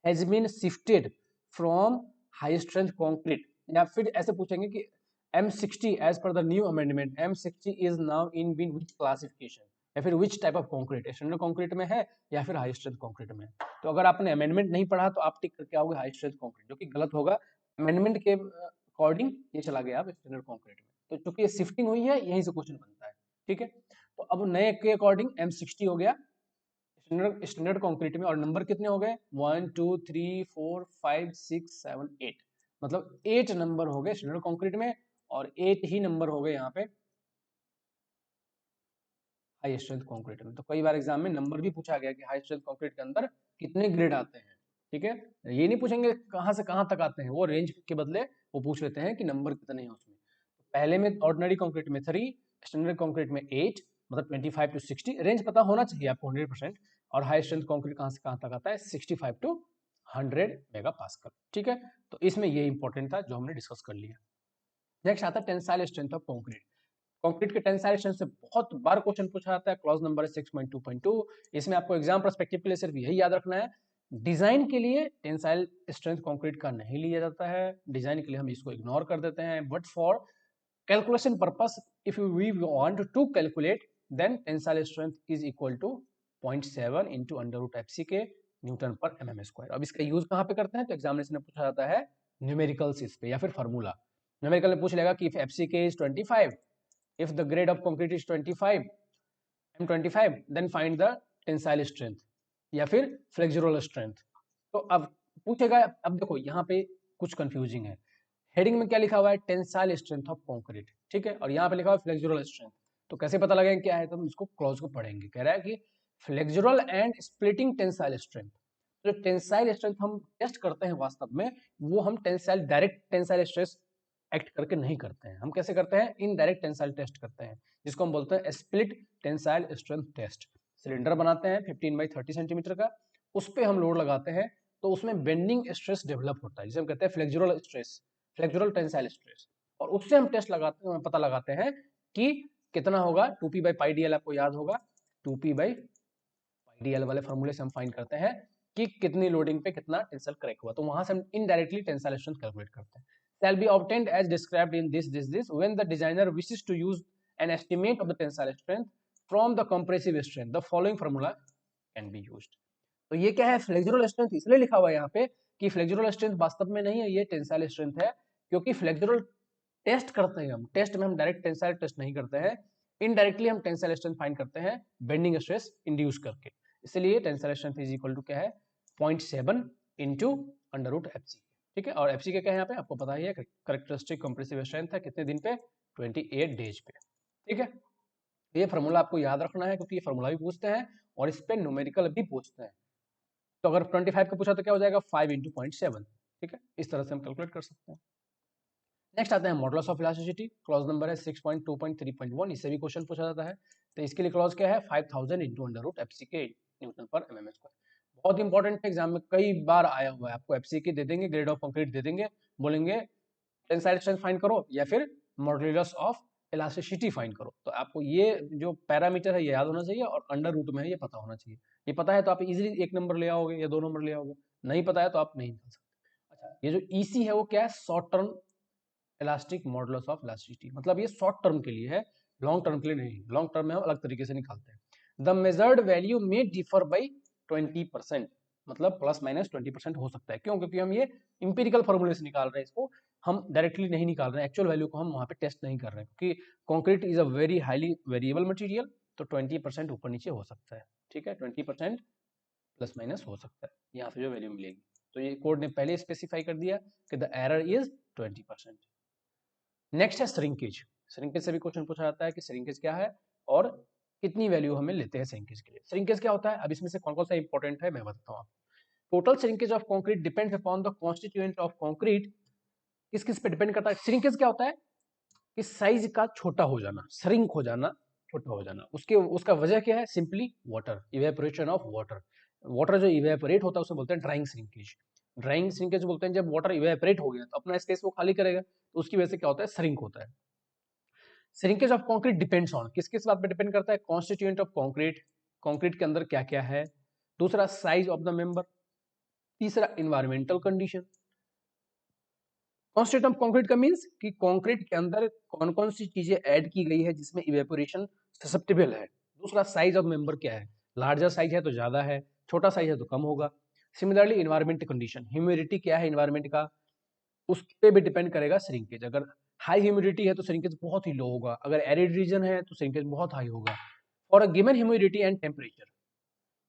has been shifted from high strength concrete, या फिर ऐसे पूछेंगे कि M60 as per the new amendment M60 is now in been which classification, या फिर which type of concrete, standard concrete में है या फिर हाई स्ट्रेंथ कंक्रीट में। तो अगर आपने अमेंडमेंट नहीं पढ़ा तो आप टिक करके आओगे हाई स्ट्रेंथ कंक्रीट, जो कि गलत होगा। अमेंडमेंट के अकॉर्डिंग ये चला गया आप स्टैंडर्ड कंक्रीट में, तो चूंकि ये शिफ्टिंग हुई है यहीं से क्वेश्चन बनता है। ठीक है, तो अब नए के अकॉर्डिंग M60 हो गया स्टैंडर्ड कंक्रीट में, और नंबर कितने हो गए 1 2 3 4 5 6 7 8, मतलब 8 नंबर हो गए स्टैंडर्ड कंक्रीट में, और 8 ही नंबर हो गए यहाँ पे हाई स्ट्रेंथ कंक्रीट में। तो कई बार एग्जाम में नंबर भी पूछा गया कि हाई स्ट्रेंथ कंक्रीट के अंदर कितने ग्रेड आते हैं। ठीक है, ये नहीं पूछेंगे कहाँ से कहाँ तक आते हैं, वो रेंज के बदले वो पूछ लेते हैं कि नंबर कितने हैं उसमें। पहले में ऑर्डिनरी कंक्रीट में 3, स्टैंडर्ड कंक्रीट में 8, मतलब 25 to 60 रेंज पता होना चाहिए आपको 100%। और हाई स्ट्रेंथ कंक्रीट कहाँ से कहाँ तक आता है 65 to 100 मेगा पास्कल। ठीक है, तो इसमें ये इंपॉर्टेंट था जो हमने डिस्कस कर लिया। नेक्स्ट आता है tensile strength of concrete. Concrete के टेंसाइल स्ट्रेंथ से बहुत बार क्वेश्चन पूछा जाता है, क्लॉज नंबर 6.2.2। इसमें आपको एग्जाम पर्सपेक्टिव के लिए सिर्फ यही याद रखना है, डिजाइन के लिए टेंसाइल स्ट्रेंथ कंक्रीट का नहीं लिया जाता है, डिजाइन के लिए हम इसको इग्नोर कर देते हैं, but for calculation purpose if we want to calculate then tensile strength is equal to 0.7 into under root fck Newton पर mm स्क्वायर। अब इसका यूज कहाँ पे करते हैं, तो एग्जामिनेशन में पूछा जाता है न्यूमेरिकल्स इस पे, या फिर फार्मूला। न्यूमेरिकल में पूछ लेगा कि if fck is 25, if the grade of concrete is 25 m25 then find the tensile strength या फिर फ्लेक्सुरल स्ट्रेंथ। तो अब पूछेगा, अब देखो यहाँ पे कुछ कंफ्यूजिंग है, हेडिंग में क्या लिखा हुआ है टेंसाइल स्ट्रेंथ ऑफ कंक्रीट, ठीक है, और यहाँ पे लिखा हुआ है फ्लेक्सुरल स्ट्रेंथ। तो कैसे पता लगेगा क्या है, तो हम इसको क्लॉज को पढ़ेंगे। कह रहा है कि flexural and splitting tensile strength. तो टेंसाइल स्ट्रेंथ हम टेस्ट करते हैं वास्तव में, वो हम tensile direct tensile stress act करके नहीं करते हैं, हम कैसे करते हैं इनडायरेक्ट टेंसाइल टेस्ट करते हैं, जिसको हम बोलते हैं split tensile strength test. Cylinder बनाते हैं 15x30 सेंटीमीटर का, उस पर हम लोड लगाते हैं, तो उसमें बेंडिंग स्ट्रेस डेवलप होता है, जिसे हम कहते हैं flexural stress, flexural tensile stress, और उससे हम टेस्ट लगाते हैं, पता लगाते हैं कि कितना होगा 2p/πdl, आपको याद होगा 2p/πdl वाले फॉर्मूले से हम फाइंड करते हैं कि कितनी लोडिंग पे कितना टेंसाइल क्रैक हुआ, तो वहां से हम इनडायरेक्टली टेंसाइल स्ट्रेंथ कैलकुलेट करते हैं। shall be obtained as described in this when the designer wishes to use an estimate of the tensile strength from the compressive strength the following formula can be used। तो ये क्या है flexural strength, इसलिए लिखा हुआ है यहाँ पे कि फ्लेक्सुरल स्ट्रेंथ वास्तव में नहीं है, ये टेंसाइल स्ट्रेंथ है, क्योंकि फ्लेक्सुरल टेस्ट करते हैं हम, टेस्ट में हम डायरेक्ट टेंसाइल टेस्ट नहीं करते हैं, इनडायरेक्टली हम टेंसाइल स्ट्रेंथ फाइंड करते हैं बेंडिंग स्ट्रेस इंड्यूस करके, इसलिए tensile strength is equal to क्या है 0.7 इंटू अंडर रूट एफसी। ठीक है, और एफसी क्या है यहाँ पे आपको पता ही है, करेक्टरिस्टिक कंप्रेसिव स्ट्रेंथ है, कितने दिन पे 28 डेज पे। ठीक है, ये फार्मूला आपको याद रखना है, क्योंकि ये फार्मूला भी पूछते हैं और इस पे न्यूमेरिकल भी पूछते हैं। तो अगर 25 का पूछा तो क्या हो जाएगा 5 इंटू 0.7। ठीक है, इस तरह से हम कैलकुलेट कर सकते हैं। नेक्स्ट आता है modulus of elasticity, clause number है 6.2.3.1, इससे भी क्वेश्चन पूछा जाता है। तो इसके लिए क्लॉज क्या है 5000 इंटू अंडर रूट एफसीके न्यूटन पर mm स्क्वायर। बहुत इंपॉर्टेंट है, एग्जाम में कई बार आया हुआ है, आपको एफसीके दे देंगे, ग्रेड ऑफ कंक्रीट दे देंगे, बोलेंगे टेंसाइल स्ट्रेंथ फाइंड करो या फिर मॉडुलस ऑफ इलास्टिसिटी फाइंड करो। तो आपको ये जो पैरामीटर है ये याद होना चाहिए, और अंडर रूट में है ये पता होना चाहिए। ये पता है तो आप इजीली 1 नंबर ले आओगे या 2 नंबर ले आओगे, नहीं पता है तो आप नहीं निकाल सकते। अच्छा, ये जो ईसी है वो क्या है short term elastic modulus of elasticity, मतलब ये शॉर्ट टर्म के लिए है, लॉन्ग टर्म के लिए नहीं। लॉन्ग टर्म में हम अलग तरीके से निकालते हैं। द मेजर्ड वैल्यू में डिफर बाई 20%, मतलब प्लस माइनस 20% हो सकता है, क्यों, क्योंकि हम ये इंपेरिकल फॉर्मूले से निकाल रहे हैं इसको, हम डायरेक्टली नहीं निकाल रहे हैं, एक्चुअल वैल्यू को हम वहाँ पे टेस्ट नहीं कर रहे हैं, क्योंकि concrete is a very highly variable material, तो 20% ऊपर नीचे हो सकता है, ठीक है, 20% प्लस माइनस हो सकता है, यहाँ से जो वैल्यू मिलेगी। तो ये कोड ने पहले स्पेसिफाई कर दिया कि द एरर इज 20%। नेक्स्ट है श्रिंकेज। श्रिंकेज से भी क्वेश्चन पूछा जाता है कि श्रिंकेज क्या है और कितनी वैल्यू हमें लेते हैं श्रिंकेज के लिए। श्रिंकेज क्या होता है, अब इसमें से कौन कौन सा इंपॉर्टेंट है मैं बताता हूँ आपको। Total shrinkage of concrete depends upon the constituent of concrete. किस किस पे डिपेंड करता है? श्रिंकेज क्या होता है कि साइज का छोटा हो जाना, श्रिंक हो जाना, छोटा हो जाना। उसका वजह क्या है? Simply water, evaporation of water. Water जो इवेपोरेट होता है उसे बोलते हैं ड्राइंग श्रिंकेज। ड्राइंग श्रिंकेज बोलते हैं जब वाटर इवेपोरेट हो गया तो अपना स्पेस वो खाली करेगा, तो उसकी वजह से क्या होता है? श्रिंक होता है। Shrinkage of concrete depends on, किस किस बात पे डिपेंड करता है? कॉन्स्टिट्यूएंट ऑफ कंक्रीट, कंक्रीट के अंदर क्या क्या है। दूसरा साइज ऑफ द मेंबर। तीसरा environmental condition. Constituent of concrete का मींस कि कंक्रीट के अंदर कौन कौन सी चीजें ऐड की गई है जिसमें इवेपोरेशन ससेप्टेबल है। दूसरा साइज ऑफ मेंबर क्या है, लार्जर साइज है तो ज्यादा है, छोटा साइज है तो कम होगा। सिमिलरली इन्वायरमेंट कंडीशन, ह्यूमिडिटी क्या है इन्वायरमेंट का, उस पे भी डिपेंड करेगा श्रिंकेज। अगर हाई ह्यूमिडिटी है तो श्रिंकेज बहुत ही लो होगा, अगर एरिड रीजन है तो श्रिंकेज बहुत हाई होगा। For a given humidity and temperature,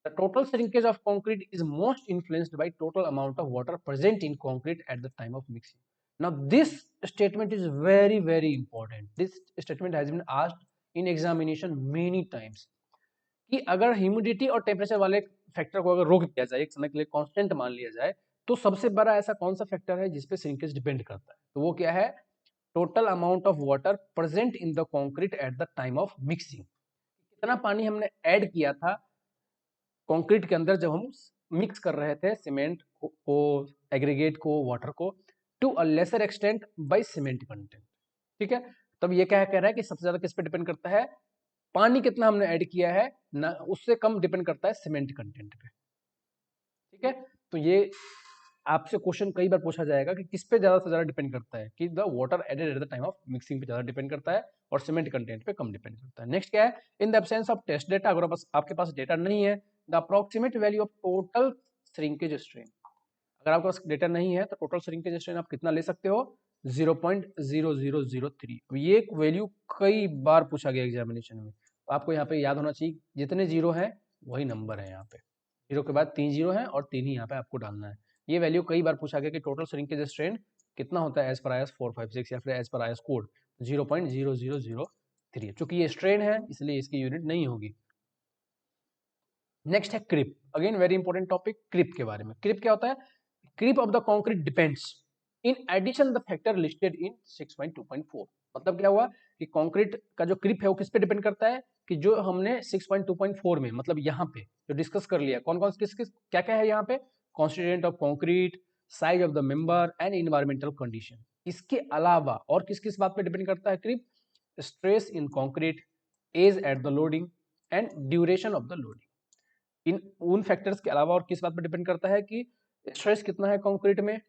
the total shrinkage of concrete is most influenced by total amount of water present in concrete eight the time of mixing. Now this statement is very very important. This statement has been asked in examination many times कि अगर humidity और temperature वाले factor को अगर रोक दिया जाए, एक समय के लिए कांस्टेंट मान लिया जाए, तो सबसे बड़ा ऐसा कौन सा फैक्टर है जिसपे श्रिंकेज डिपेंड करता है? तो वो क्या है? Total amount of water present in the concrete eight the time of mixing. कितना पानी हमने ऐड किया था कंक्रीट के अंदर जब हम मिक्स कर रहे थे सीमेंट को, एग्रीगेट को, वाटर को, to a lesser extent by cement content. ठीक है, तब ये क्या कह रहा है कि सबसे ज्यादा किस पे डिपेंड करता है? पानी कितना हमने ऐड किया है ना, उससे कम डिपेंड करता है सीमेंट कंटेंट पे। ठीक है, तो ये आपसे क्वेश्चन कई बार पूछा जाएगा कि किस पे ज्यादा से ज्यादा डिपेंड करता है, कि the water added at the time of mixing पे ज्यादा डिपेंड करता है और सीमेंट कंटेंट पे कम डिपेंड करता है। नेक्स्ट क्या है? In the absence of test data, अगर आपके पास डेटा नहीं है, the approximate value of total shrinkage strain. अगर आपके पास डेटा नहीं है तो टोटल श्रिंकेज स्ट्रेन आप कितना ले सकते हो? 0.0003। ये एक वैल्यू कई बार पूछा गया एग्जामिनेशन में, तो आपको यहाँ पे याद होना चाहिए जितने जीरो है वही नंबर है। यहाँ पे जीरो के बाद 3 जीरो है और 3 ही यहाँ पे आपको डालना है। ये वैल्यू कई बार पूछा गया कि टोटल श्रिंकेज स्ट्रेन कितना होता है एज पर आईएस 456 या फिर एज पर आईएस कोड 0.0003। चूंकि ये स्ट्रेन है इसलिए इसकी यूनिट नहीं होगी। नेक्स्ट है creep, again very important topic, creep के बारे में। क्रिप क्या होता है? Creep of the concrete depends in addition the factor listed in 6.2.4। मतलब क्या हुआ कि कंक्रीट का जो क्रिप है वो किस पे डिपेंड करता है? कि जो हमने 6.2.4 में, मतलब यहाँ पे जो डिस्कस कर लिया, कौन कौन किस किस क्या क्या है यहाँ पे? Constituent of concrete, size of the member and environmental condition. इसके अलावा और किस किस बात पे डिपेंड करता है creep? Stress in concrete, age at the loading and duration of the loading. इन उन फैक्टर्स के अलावा और किस बात पर डिपेंड करता है कि स्ट्रेस कितना है कंक्रीट में,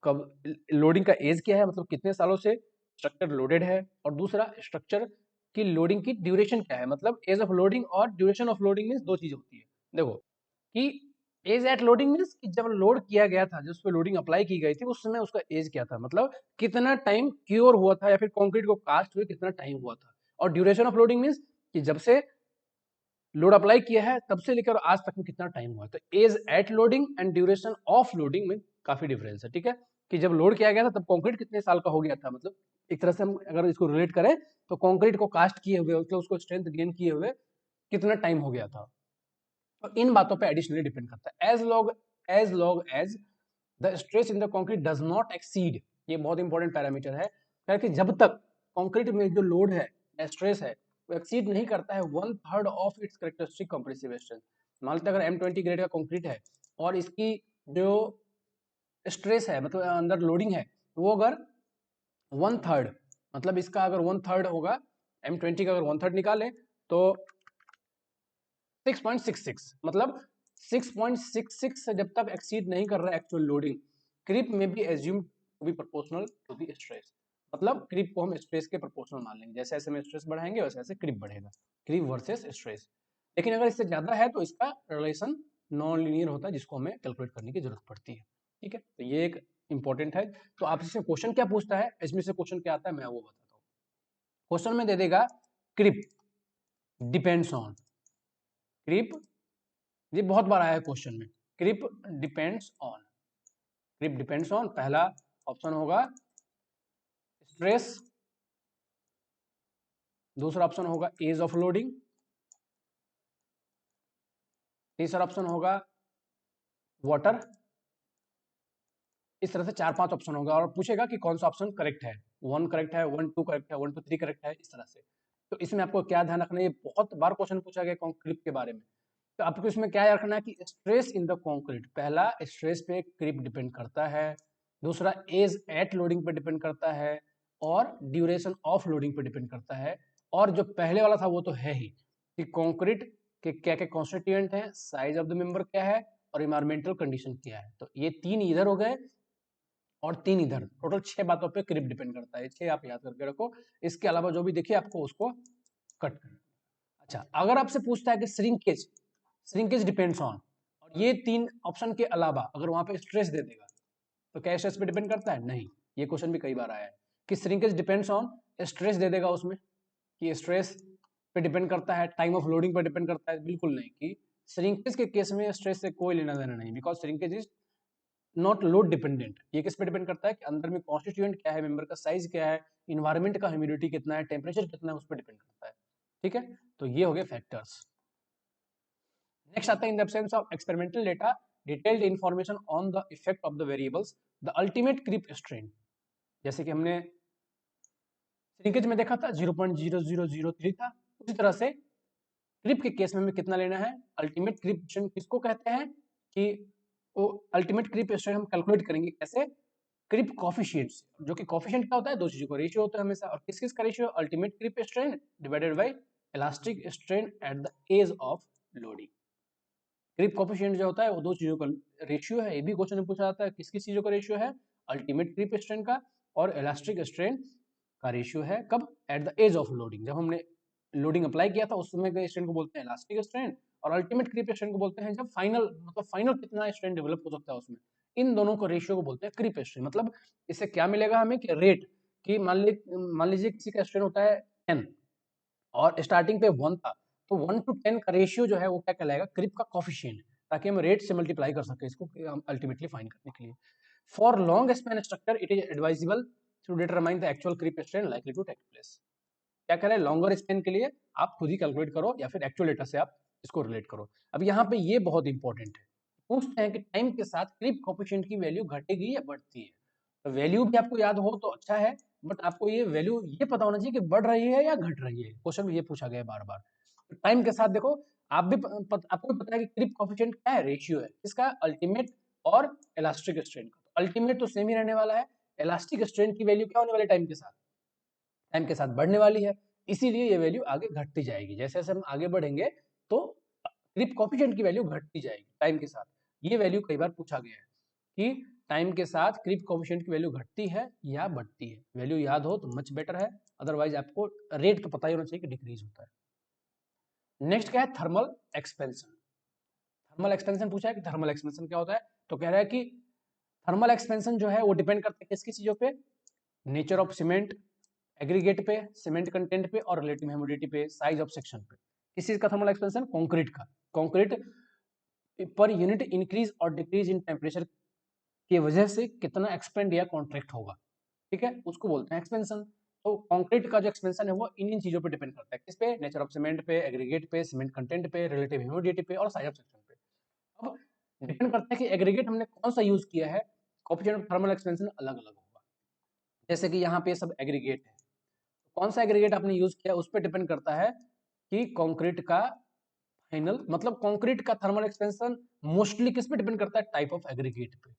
कब लोडिंग का एज क्या है, मतलब कितने सालों से स्ट्रक्चर लोडेड है, और दूसरा स्ट्रक्चर की लोडिंग की ड्यूरेशन क्या है। मतलब एज ऑफ लोडिंग और ड्यूरेशन ऑफ लोडिंग मींस दो चीज होती है। देखो कि एज एट लोडिंग मींस कि जब लोड किया गया था, जिस पे लोडिंग अप्लाई की गई थी, उस समय उसका एज क्या था, मतलब कितना टाइम क्योर हुआ था या फिर कंक्रीट को कास्ट हुए कितना टाइम हुआ था। और ड्यूरेशन ऑफ लोडिंग मींस कि जब से लोड अप्लाई किया है तब से लेकर आज तक में कितना टाइम हुआ। तो age at loading and duration of loading में काफी डिफरेंस है। ठीक है, कि जब लोड किया गया था तब कंक्रीट कितने साल का हो गया था, मतलब एक तरह से हम अगर इसको रिलेट करें तो कंक्रीट को कास्ट किए हुए, मतलब उसको स्ट्रेंथ गेन किए हुए कितना टाइम हो गया था। तो इन बातों पे एडिशनली डिपेंड करता है। As long as the stress in the concrete does not exceed, ये बहुत इंपॉर्टेंट पैरामीटर है, क्योंकि जब तक कंक्रीट में जो लोड है या स्ट्रेस है वो एक्सीड नहीं करता है 1/3 of its characteristic compressive strength. मान लेते हैं अगर M20 ग्रेड का कंक्रीट है और इसकी जो स्ट्रेस है, मतलब अंदर लोडिंग है, वो अगर 1/3, मतलब इसका अगर 1/3 होगा, M20 का अगर 1/3 निकाले तो 6.66, मतलब 6.66 से जब तक एक्सीड नहीं कर रहा है एक्चुअल लोडिंग, क्रीप में be assumed to be proportional to the stress. मतलब क्रीप को हम स्ट्रेस के प्रोपोर्शनल मान लेंगे, जैसे जैसे हम स्ट्रेस बढ़ाएंगे वैसे वैसे क्रीप बढ़ेगा, क्रीप वर्सेस स्ट्रेस। लेकिन अगर इससे ज्यादा है तो इसका रिलेशन नॉन लीनियर होता है, जिसको हमें कैलकुलेट करने की जरूरत पड़ती है। ठीक है, तो ये एक इंपॉर्टेंट है। तो आप इससे क्वेश्चन क्या पूछता है, इसमें से क्वेश्चन क्या आता है मैं वो बताता हूँ। क्वेश्चन में दे देगा क्रिप डिपेंड्स ऑन, क्रिप, ये बहुत बार आया है क्वेश्चन में, क्रिप डिपेंड्स ऑन, क्रिप डिपेंड्स ऑन, पहला ऑप्शन होगा स्ट्रेस, दूसरा ऑप्शन होगा एज ऑफ लोडिंग, तीसरा ऑप्शन होगा वाटर। इस तरह से 4-5 ऑप्शन होगा और पूछेगा कि कौन सा ऑप्शन करेक्ट है, 1 करेक्ट है, 1 2 करेक्ट है, 1 2 3 करेक्ट है, इस तरह से। तो इसमें आपको क्या ध्यान रखना है, ये बहुत बार क्वेश्चन पूछा गया क्रिप के बारे में। तो आपको इसमें क्या रखना है कि स्ट्रेस इन द कॉन्क्रीट, पहला स्ट्रेस पे क्रिप डिपेंड करता है, दूसरा एज एट लोडिंग पे डिपेंड करता है, और ड्यूरेशन ऑफ लोडिंग पे डिपेंड करता है, और जो पहले वाला था वो तो है ही कि कॉन्क्रीट के क्या क्या कॉन्स्टिट्यूएंट है, साइज ऑफ द मेंबर क्या है, और इन्वायरमेंटल कंडीशन क्या है। तो ये 3 इधर हो गए और 3 इधर, टोटल 6 बातों पे क्रिप डिपेंड करता है, 6 आप याद करके रखो। इसके अलावा जो भी देखिए आपको उसको कट करना। अच्छा, अगर आपसे पूछता है कि श्रिंकेज, श्रिंकेज डिपेंड्स ऑन, और ये 3 ऑप्शन के अलावा अगर वहां पे स्ट्रेस दे देगा तो क्या स्ट्रेस पे डिपेंड करता है? नहीं। ये क्वेश्चन भी कई बार आया है कि श्रिंकेज डिपेंड्स ऑन, स्ट्रेस दे देगा उसमें कि स्ट्रेस पे डिपेंड करता है, टाइम ऑफ लोडिंग पे डिपेंड करता है, बिल्कुल नहीं। कि श्रिंकेज के केस में स्ट्रेस से कोई लेना देना नहीं, because shrinkage is not load dependent. ये किस पे डिपेंड करता है कि अंदर में कॉन्स्टिट्यूएंट क्या है, मेंबर का साइज क्या है, इन्वायरमेंट का ह्यूमिडिटी कितना है, टेम्परेचर कितना है, उस पर डिपेंड करता है। ठीक है, तो ये हो गए फैक्टर्स। नेक्स्ट आता है in the absence of experimental data detailed information on the effect of the variables the ultimate creep strain. जैसे कि हमने श्रिंकेज में देखा था 0.0003 था, उसी तरह से क्रिप के केस में हमें कितना लेना है, अल्टीमेट क्रिप स्ट्रेन किसको कहते हैं कि वो अल्टीमेट क्रिप स्ट्रेन हम कैलकुलेट करेंगे कैसे, क्रिप कोफिशिएंट, जो कि कोफिशिएंट क्या होता है, दो चीजों का रेशियो होता है हमेशा, और किस किस का ratio, ultimate creep strain divided by elastic strain at the age of loading. Creep coefficient जो होता है वो दो चीजों का रेशियो है, ये भी क्वेश्चन में पूछा जाता है किस किस चीजों का रेशियो है, अल्टीमेट क्रिप स्ट्रेन का और इलास्टिक स्ट्रेन का रेशियो है, कब, at the age of loading, जब हमने लोडिंग अप्लाई किया था उस समय के स्ट्रेन को बोलते हैं इलास्टिक स्ट्रेन, और अल्टीमेट क्रिप स्ट्रेन को बोलते हैं जब फाइनल, मतलब फाइनल कितना स्ट्रेन डेवलप हो सकता है उसमें, इन दोनों को रेशियो को बोलते हैं क्रिप स्ट्रेन। मतलब इससे क्या मिलेगा हमें कि रेट, कि मान लीजिए किसी का स्ट्रेन होता है 10 और स्टार्टिंग पे 1 था, तो 1 to 10 का रेशियो जो है वो क्या कहलाएगा, क्रिप का कोफिशिएंट, ताकि हम रेट से मल्टीप्लाई कर सके इसको अल्टीमेटली फाइंड करने के लिए। For long span structure it is advisable to determine the actual creep strain likely to take place. क्या करें, लॉन्गर स्पैन के लिए आप खुद ही कैलकुलेट करो या फिर एक्चुअल डेटा से आप इसको रिलेट करो। अब यहाँ पे ये बहुत इंपॉर्टेंट है, पूछते हैं कि टाइम के साथ क्रिप कोफिशिएंट की वैल्यू घटेगी या बढ़ती है। तो वैल्यू भी आपको याद हो तो अच्छा है, बट आपको ये वैल्यू ये पता होना चाहिए कि बढ़ रही है या घट रही है, क्वेश्चन में ये पूछा गया है बार बार। टाइम के साथ देखो, आप भी आपको भी पता है कि क्रिप कोफिशिएंट क्या है, रेशियो है इसका अल्टीमेट और इलास्टिक स्ट्रेन का। अल्टीमेट तो सेम ही रहने वाला है, इलास्टिक स्ट्रेन की वैल्यू क्या होने वाली है टाइम के साथ, टाइम के साथ बढ़ने वाली है, इसीलिए ये वैल्यू आगे घटती जाएगी। जैसे जैसे हम आगे बढ़ेंगे तो क्रिप कोफिशिएंट की वैल्यू घटती जाएगी टाइम के साथ। ये वैल्यू कई बार पूछा गया है कि टाइम के साथ क्रिप कोफिशिएंट की वैल्यू घटती है या बढ़ती है, वैल्यू याद हो तो मच बेटर है, अदरवाइज आपको रेट तो पता ही होना चाहिए कि डिक्रीज होता है। नेक्स्ट क्या है, थर्मल एक्सपेंशन। थर्मल एक्सपेंशन पूछा है कि थर्मल एक्सपेंशन क्या होता है, तो कह रहा है कि थर्मल एक्सपेंशन जो है वो डिपेंड करता है किसकी चीजों पे, नेचर ऑफ सीमेंट, एग्रीगेट पे, सीमेंट कंटेंट पे, और रिलेटिव ह्यूमिडिटी पे, साइज ऑफ सेक्शन पे। किस चीज का थर्मल एक्सपेंशन, कंक्रीट का। कंक्रीट पर यूनिट इंक्रीज और डिक्रीज इन टेम्परेचर की वजह से कितना एक्सपेंड या कॉन्ट्रैक्ट होगा, ठीक है, उसको बोलते हैं एक्सपेंशन। तो कंक्रीट का जो एक्सपेंशन है वो इन चीजों पे डिपेंड करता है, किस पे, नेचर ऑफ सीमेंट पे, एग्रीगेट पे, सीमेंट कंटेंट पे, रिलेटिव ह्यूमिडिटी पे, और साइज ऑफ सेक्शन पे। अब डिपेंड करता है कि एग्रीगेट हमने कौन सा यूज किया है, कोएफिशिएंट ऑफ थर्मल एक्सपेंशन अलग अलग होगा। जैसे कि यहाँ पे सब एग्रीगेट है, कौन सा एग्रीगेट आपने यूज किया उस पर डिपेंड करता है कि कंक्रीट का फाइनल, मतलब कंक्रीट का थर्मल एक्सपेंशन मोस्टली किस पे डिपेंड करता है, टाइप ऑफ एग्रीगेट पे।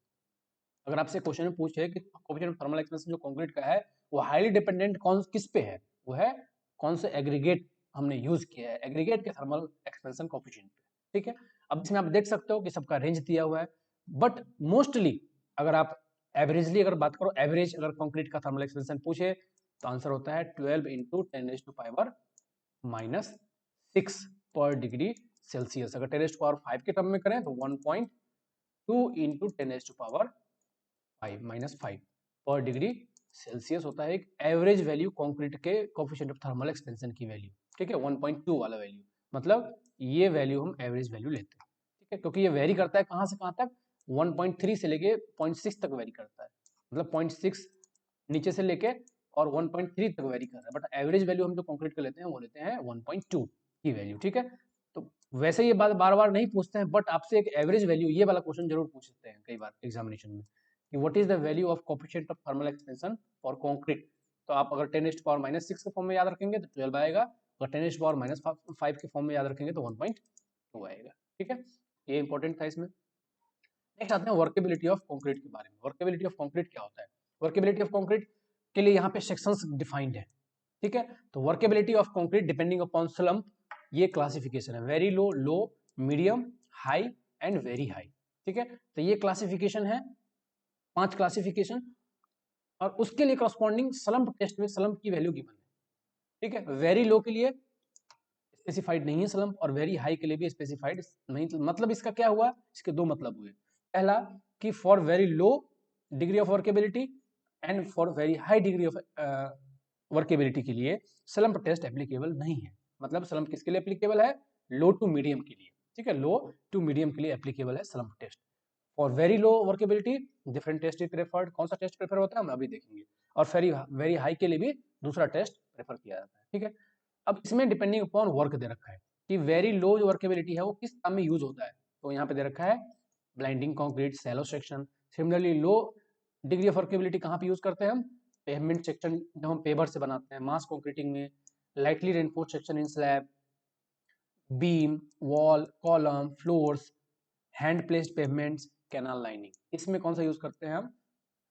अगर आपसे क्वेश्चन में पूछे कि कोएफिशिएंट ऑफ थर्मल एक्सपेंशन जो कंक्रीट का है वो हाईली डिपेंडेंट कौन किस पे है, वो है कौन से एग्रीगेट हमने यूज किया है, एग्रीगेट के थर्मल एक्सपेंशन कोएफिशिएंट पे। ठीक है, अब इसमें आप देख सकते हो कि सबका रेंज दिया हुआ है, बट मोस्टली अगर आप एवरेजली अगर बात करो, एवरेज अगर कंक्रीट का थर्मल एक्सपेंशन पूछे तो आंसर होता है 12 इंटू 10⁻⁻6 पर डिग्री सेल्सियस। अगर 10⁻5 के टर्म में करें तो 1.2 इंटू 10⁻⁻⁴ 5 -5 पर डिग्री सेल्सियस होता है एक एवरेज वैल्यू कंक्रीट के कोफिशिएंट ऑफ थर्मल एक्सपेंशन की वैल्यू, ठीक है, 1.2 वाला वैल्यू, मतलब ये वैल्यू हम एवरेज वैल्यू लेते हैं, ठीक है, क्योंकि ये वेरी करता है कहाँ से कहाँ तक, 1.3 से लेके 0.6 तक वेरी करता है, मतलब 0.6 नीचे से लेके और 1.3 तक वेरी कर रहा है, बट एवरेज वैल्यू हम जो कंक्रीट का लेते हैं वो लेते हैं 1.2 की वैल्यू, ठीक है। तो वैसे ये बात बार बार नहीं पूछते हैं, बट आपसे एक एवरेज वैल्यू ये वाला क्वेश्चन जरूर पूछ सकते हैं कई बार एग्जामिनेशन में कि what is the value of coefficient of thermal expansion for concrete. तो आप अगर 10⁻⁻6 के फॉर्म में याद रखेंगे तो 12 आएगा, अगर 10⁻⁻5 के फॉर्म में याद रखेंगे तो 1.2 आएगा, ठीक है, ये इंपॉर्टेंट था इसमें। नेक्स्ट आते हैं वर्केबिलिटी ऑफ कंक्रीट के बारे में। वर्केबिलिटी ऑफ कंक्रीट क्या होता है? वर्केबिलिटी ऑफ कंक्रीट के लिए यहाँ पे सेक्शंस डिफाइंड है, ठीक है। तो workability of concrete depending upon slump, ये क्लासिफिकेशन है, very low, low, medium, high and very high, ठीक है। तो ये क्लासिफिकेशन है, 5 क्लासिफिकेशन, और उसके लिए करस्पॉन्डिंग स्लम्प टेस्ट में स्लम्प की वैल्यू गिवन है, ठीक है। वेरी लो के लिए स्पेसिफाइड नहीं है स्लम्प, और वेरी हाई के लिए भी स्पेसिफाइड नहीं। मतलब इसका क्या हुआ, इसके दो मतलब हुए। पहला कि for very low degree of workability and for very high degree of workability के लिए स्लम्प टेस्ट एप्लीकेबल नहीं है। मतलब स्लम्प किसके लिए एप्लीकेबल है? लो टू मीडियम के लिए, ठीक है, लो टू मीडियम के लिए एप्लीकेबल है slump test. For very low workability different test is preferred. कौन सा टेस्ट प्रेफर होता है हम अभी देखेंगे। और वेरी हाई के लिए भी दूसरा टेस्ट प्रेफर किया जाता है, ठीक है। अब इसमें डिपेंडिंग अपॉन वर्क दे रखा है कि वेरी लो जो वर्केबिलिटी है वो किस काम में यूज होता है। तो यहाँ पे दे रखा है blinding concrete, shallow section. Similarly low degree of workability कहाँ पे यूज करते हैं हम? पेवमेंट सेक्शन जो हम पेवर से बनाते हैं, मास कंक्रीटिंग में, lightly reinforced section in slab, beam, wall, column, floors, hand placed pavements, canal lining, इसमें कौन सा यूज करते हैं हम?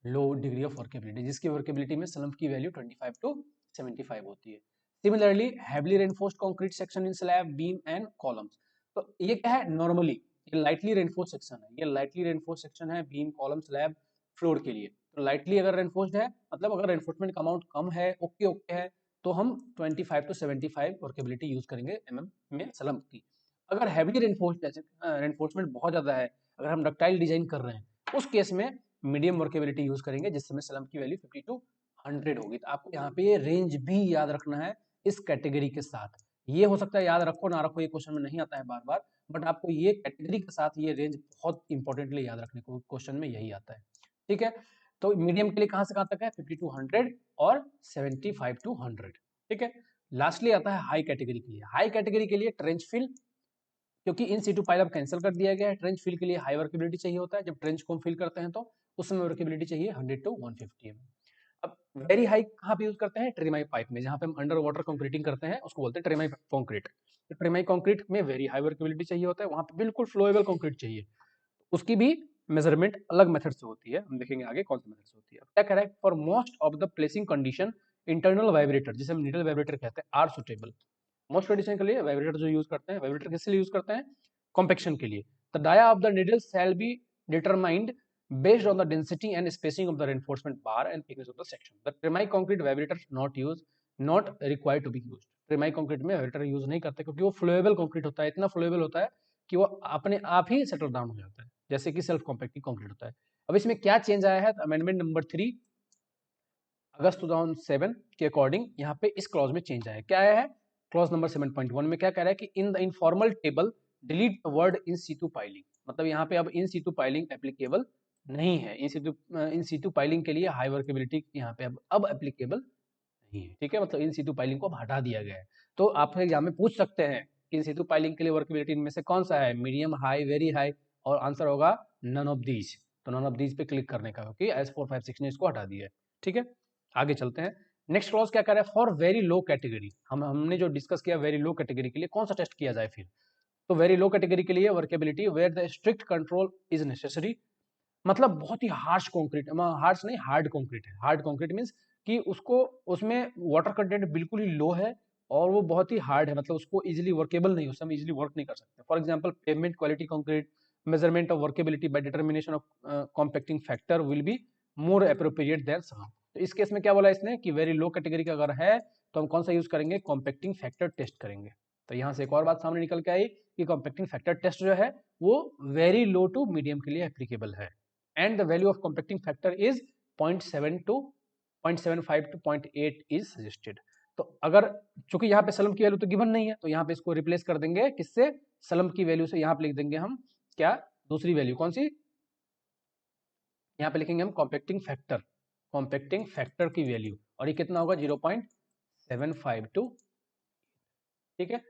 लो डिग्री ऑफ वर्केबिलिटी, जिसकी वर्केबिलिटी में स्लम्प की वैल्यू 25 to 75 होती है। Similarly heavily reinforced concrete section in slab, beam and columns. तो ये क्या है? नॉर्मली ये लाइटली रेनफोर्स्ड सेक्शन है, ये लाइटली रेनफोर्स्ड सेक्शन है बीम, कॉलम, स्लैब, फ्लोर के लिए। तो लाइटली अगर रेनफोर्स्ड है, मतलब अगर रेनफोर्समेंट का अमाउंट कम है, ओके ओके है, तो हम 25 to 75 वर्केबिलिटी यूज करेंगे में स्लम्प की। अगर हैवीली रेनफोर्समेंट बहुत ज्यादा है, अगर हम डक्टाइल डिजाइन कर रहे हैं, उस केस में मीडियम वर्केबिलिटी यूज करेंगे, जिसमें स्लम्प की वैल्यू 50 to 100 होगी। तो आपको यहाँ पे ये रेंज भी याद रखना है इस कैटेगरी के साथ। ये हो सकता है याद रखो ना रखो, ये क्वेश्चन में नहीं आता है बार बार, बट आपको ये कैटेगरी के साथ ये रेंज बहुत इंपॉर्टेंटली याद रखने को, क्वेश्चन में यही आता है, ठीक है। तो मीडियम के लिए कहाँ से कहाँ तक है? 50 to 100 और 75 to 100, ठीक है। लास्टली आता है हाई कैटेगरी के लिए। हाई कैटेगरी के लिए ट्रेंच फिल, क्योंकि इन सीटू पाइल अब कैंसिल कर दिया गया है। ट्रेंच फिल के लिए हाई वर्केबिलिटी चाहिए होता है, जब ट्रेंच को हम फिल करते हैं तो उस समय वर्केबिलिटी चाहिए 100 to 150 mm। अब वेरी हाई कहाँ पे यूज करते हैं? ट्रिमाई पाइप में, जहाँ पे हम अंडर वाटर कंक्रीटिंग करते हैं उसको बोलते हैं ट्रिमाई कंक्रीट। तो ट्रिमाई कंक्रीट में वेरी हाई वर्केबिलिटी चाहिए होता है, वहाँ पे बिल्कुल फ्लोएबल कंक्रीट चाहिए, उसकी भी मेजरमेंट अलग मेथड से होती है, हम देखेंगे आगे कौन सी मेथड से होती है। क्या कह रहा है? For most of the placing condition internal vibrator, जिसे हम नीडल वाइब्रेटर कहते हैं, आर सुटेबल। मोस्ट कंडीशन के लिए वाइब्रेटर जो यूज करते हैं, वाइब्रेटर किस लिए यूज करते हैं? कॉम्पेक्शन के लिए। The dia of the needle shall be determined based on the density and spacing of the reinforcement bar and thickness of the section. The trimai concrete vibrator not required to be used. trimai concrete में vibrator use नहीं करते, क्योंकि वो फ्लोएबल concrete होता है, इतना फ्लोएबल होता है कि वो अपने आप ही सेटल डाउन हो जाता है, जैसे कि सेल्फ कॉम्पैक्टिंग कंक्रीट होता है। अब इसमें क्या चेंज आया है? तो अमेंडमेंट नंबर 3 अगस्त 2007 के अकॉर्डिंग यहाँ पे इस क्लॉज में चेंज आया। क्या आया है? क्लॉज नंबर 7.1 में क्या कह रहा है कि in the informal table delete the word in situ piling. मतलब यहाँ पे अब इन सीटू पाइलिंग एप्लीकेबल नहीं है। इन सीटू पाइलिंग के लिए हाई वर्केबिलिटी यहाँ पे अब एप्लीकेबल नहीं है, ठीक है। मतलब इन सीटू पाइलिंग को अब हटा दिया गया है। तो आप एग्जाम में पूछ सकते हैं कि इन सीटू पाइलिंग के लिए वर्केबिलिटी इनमें से कौन सा है? मीडियम, हाई, वेरी हाई, और आंसर होगा नन ऑफ दीज। तो नन ऑफ दीज पे क्लिक करने का, क्योंकि S456 ने इसको हटा दिया है, ठीक है। आगे चलते हैं। नेक्स्ट क्लॉज क्या कर रहा है? फॉर वेरी लो कैटेगरी, हमने जो डिस्कस किया वेरी लो कैटेगरी के लिए कौन सा टेस्ट किया जाए फिर? तो वेरी लो कैटेगरी के लिए workability where the strict control is necessary. मतलब बहुत ही हार्श कंक्रीट, हार्श नहीं, हार्ड कंक्रीट है। हार्ड कंक्रीट मींस कि उसको उसमें वाटर कंटेंट बिल्कुल ही लो है और वो बहुत ही हार्ड है, मतलब उसको इजीली वर्केबल नहीं, उसमें इजीली वर्क नहीं कर सकते। For example pavement quality concrete, measurement of workability by determination of compacting factor will be more appropriate than some. तो इस केस में क्या बोला इसने कि वेरी लो कैटेगरी का अगर है तो हम कौन सा यूज करेंगे? कॉम्पैक्टिंग फैक्टर टेस्ट करेंगे। तो यहाँ से एक और बात सामने निकल के आई कि कॉम्पैक्टिंग फैक्टर टेस्ट जो है वो वेरी लो टू मीडियम के लिए एप्लीकेबल है। And the value of compacting factor is 0.7 to 0.75 to 0.8 is suggested. तो अगर चूंकि यहाँ पे सलम की वैल्यू तो गिवन नहीं है, तो यहाँ पे इसको रिप्लेस कर देंगे किससे, सलम की वैल्यू से। यहाँ पे लिख देंगे हम क्या, दूसरी वैल्यू कौन सी, यहाँ पे लिखेंगे हम कॉम्पैक्टिंग फैक्टर की वैल्यू, और ये कितना होगा 0.752। ठीक है,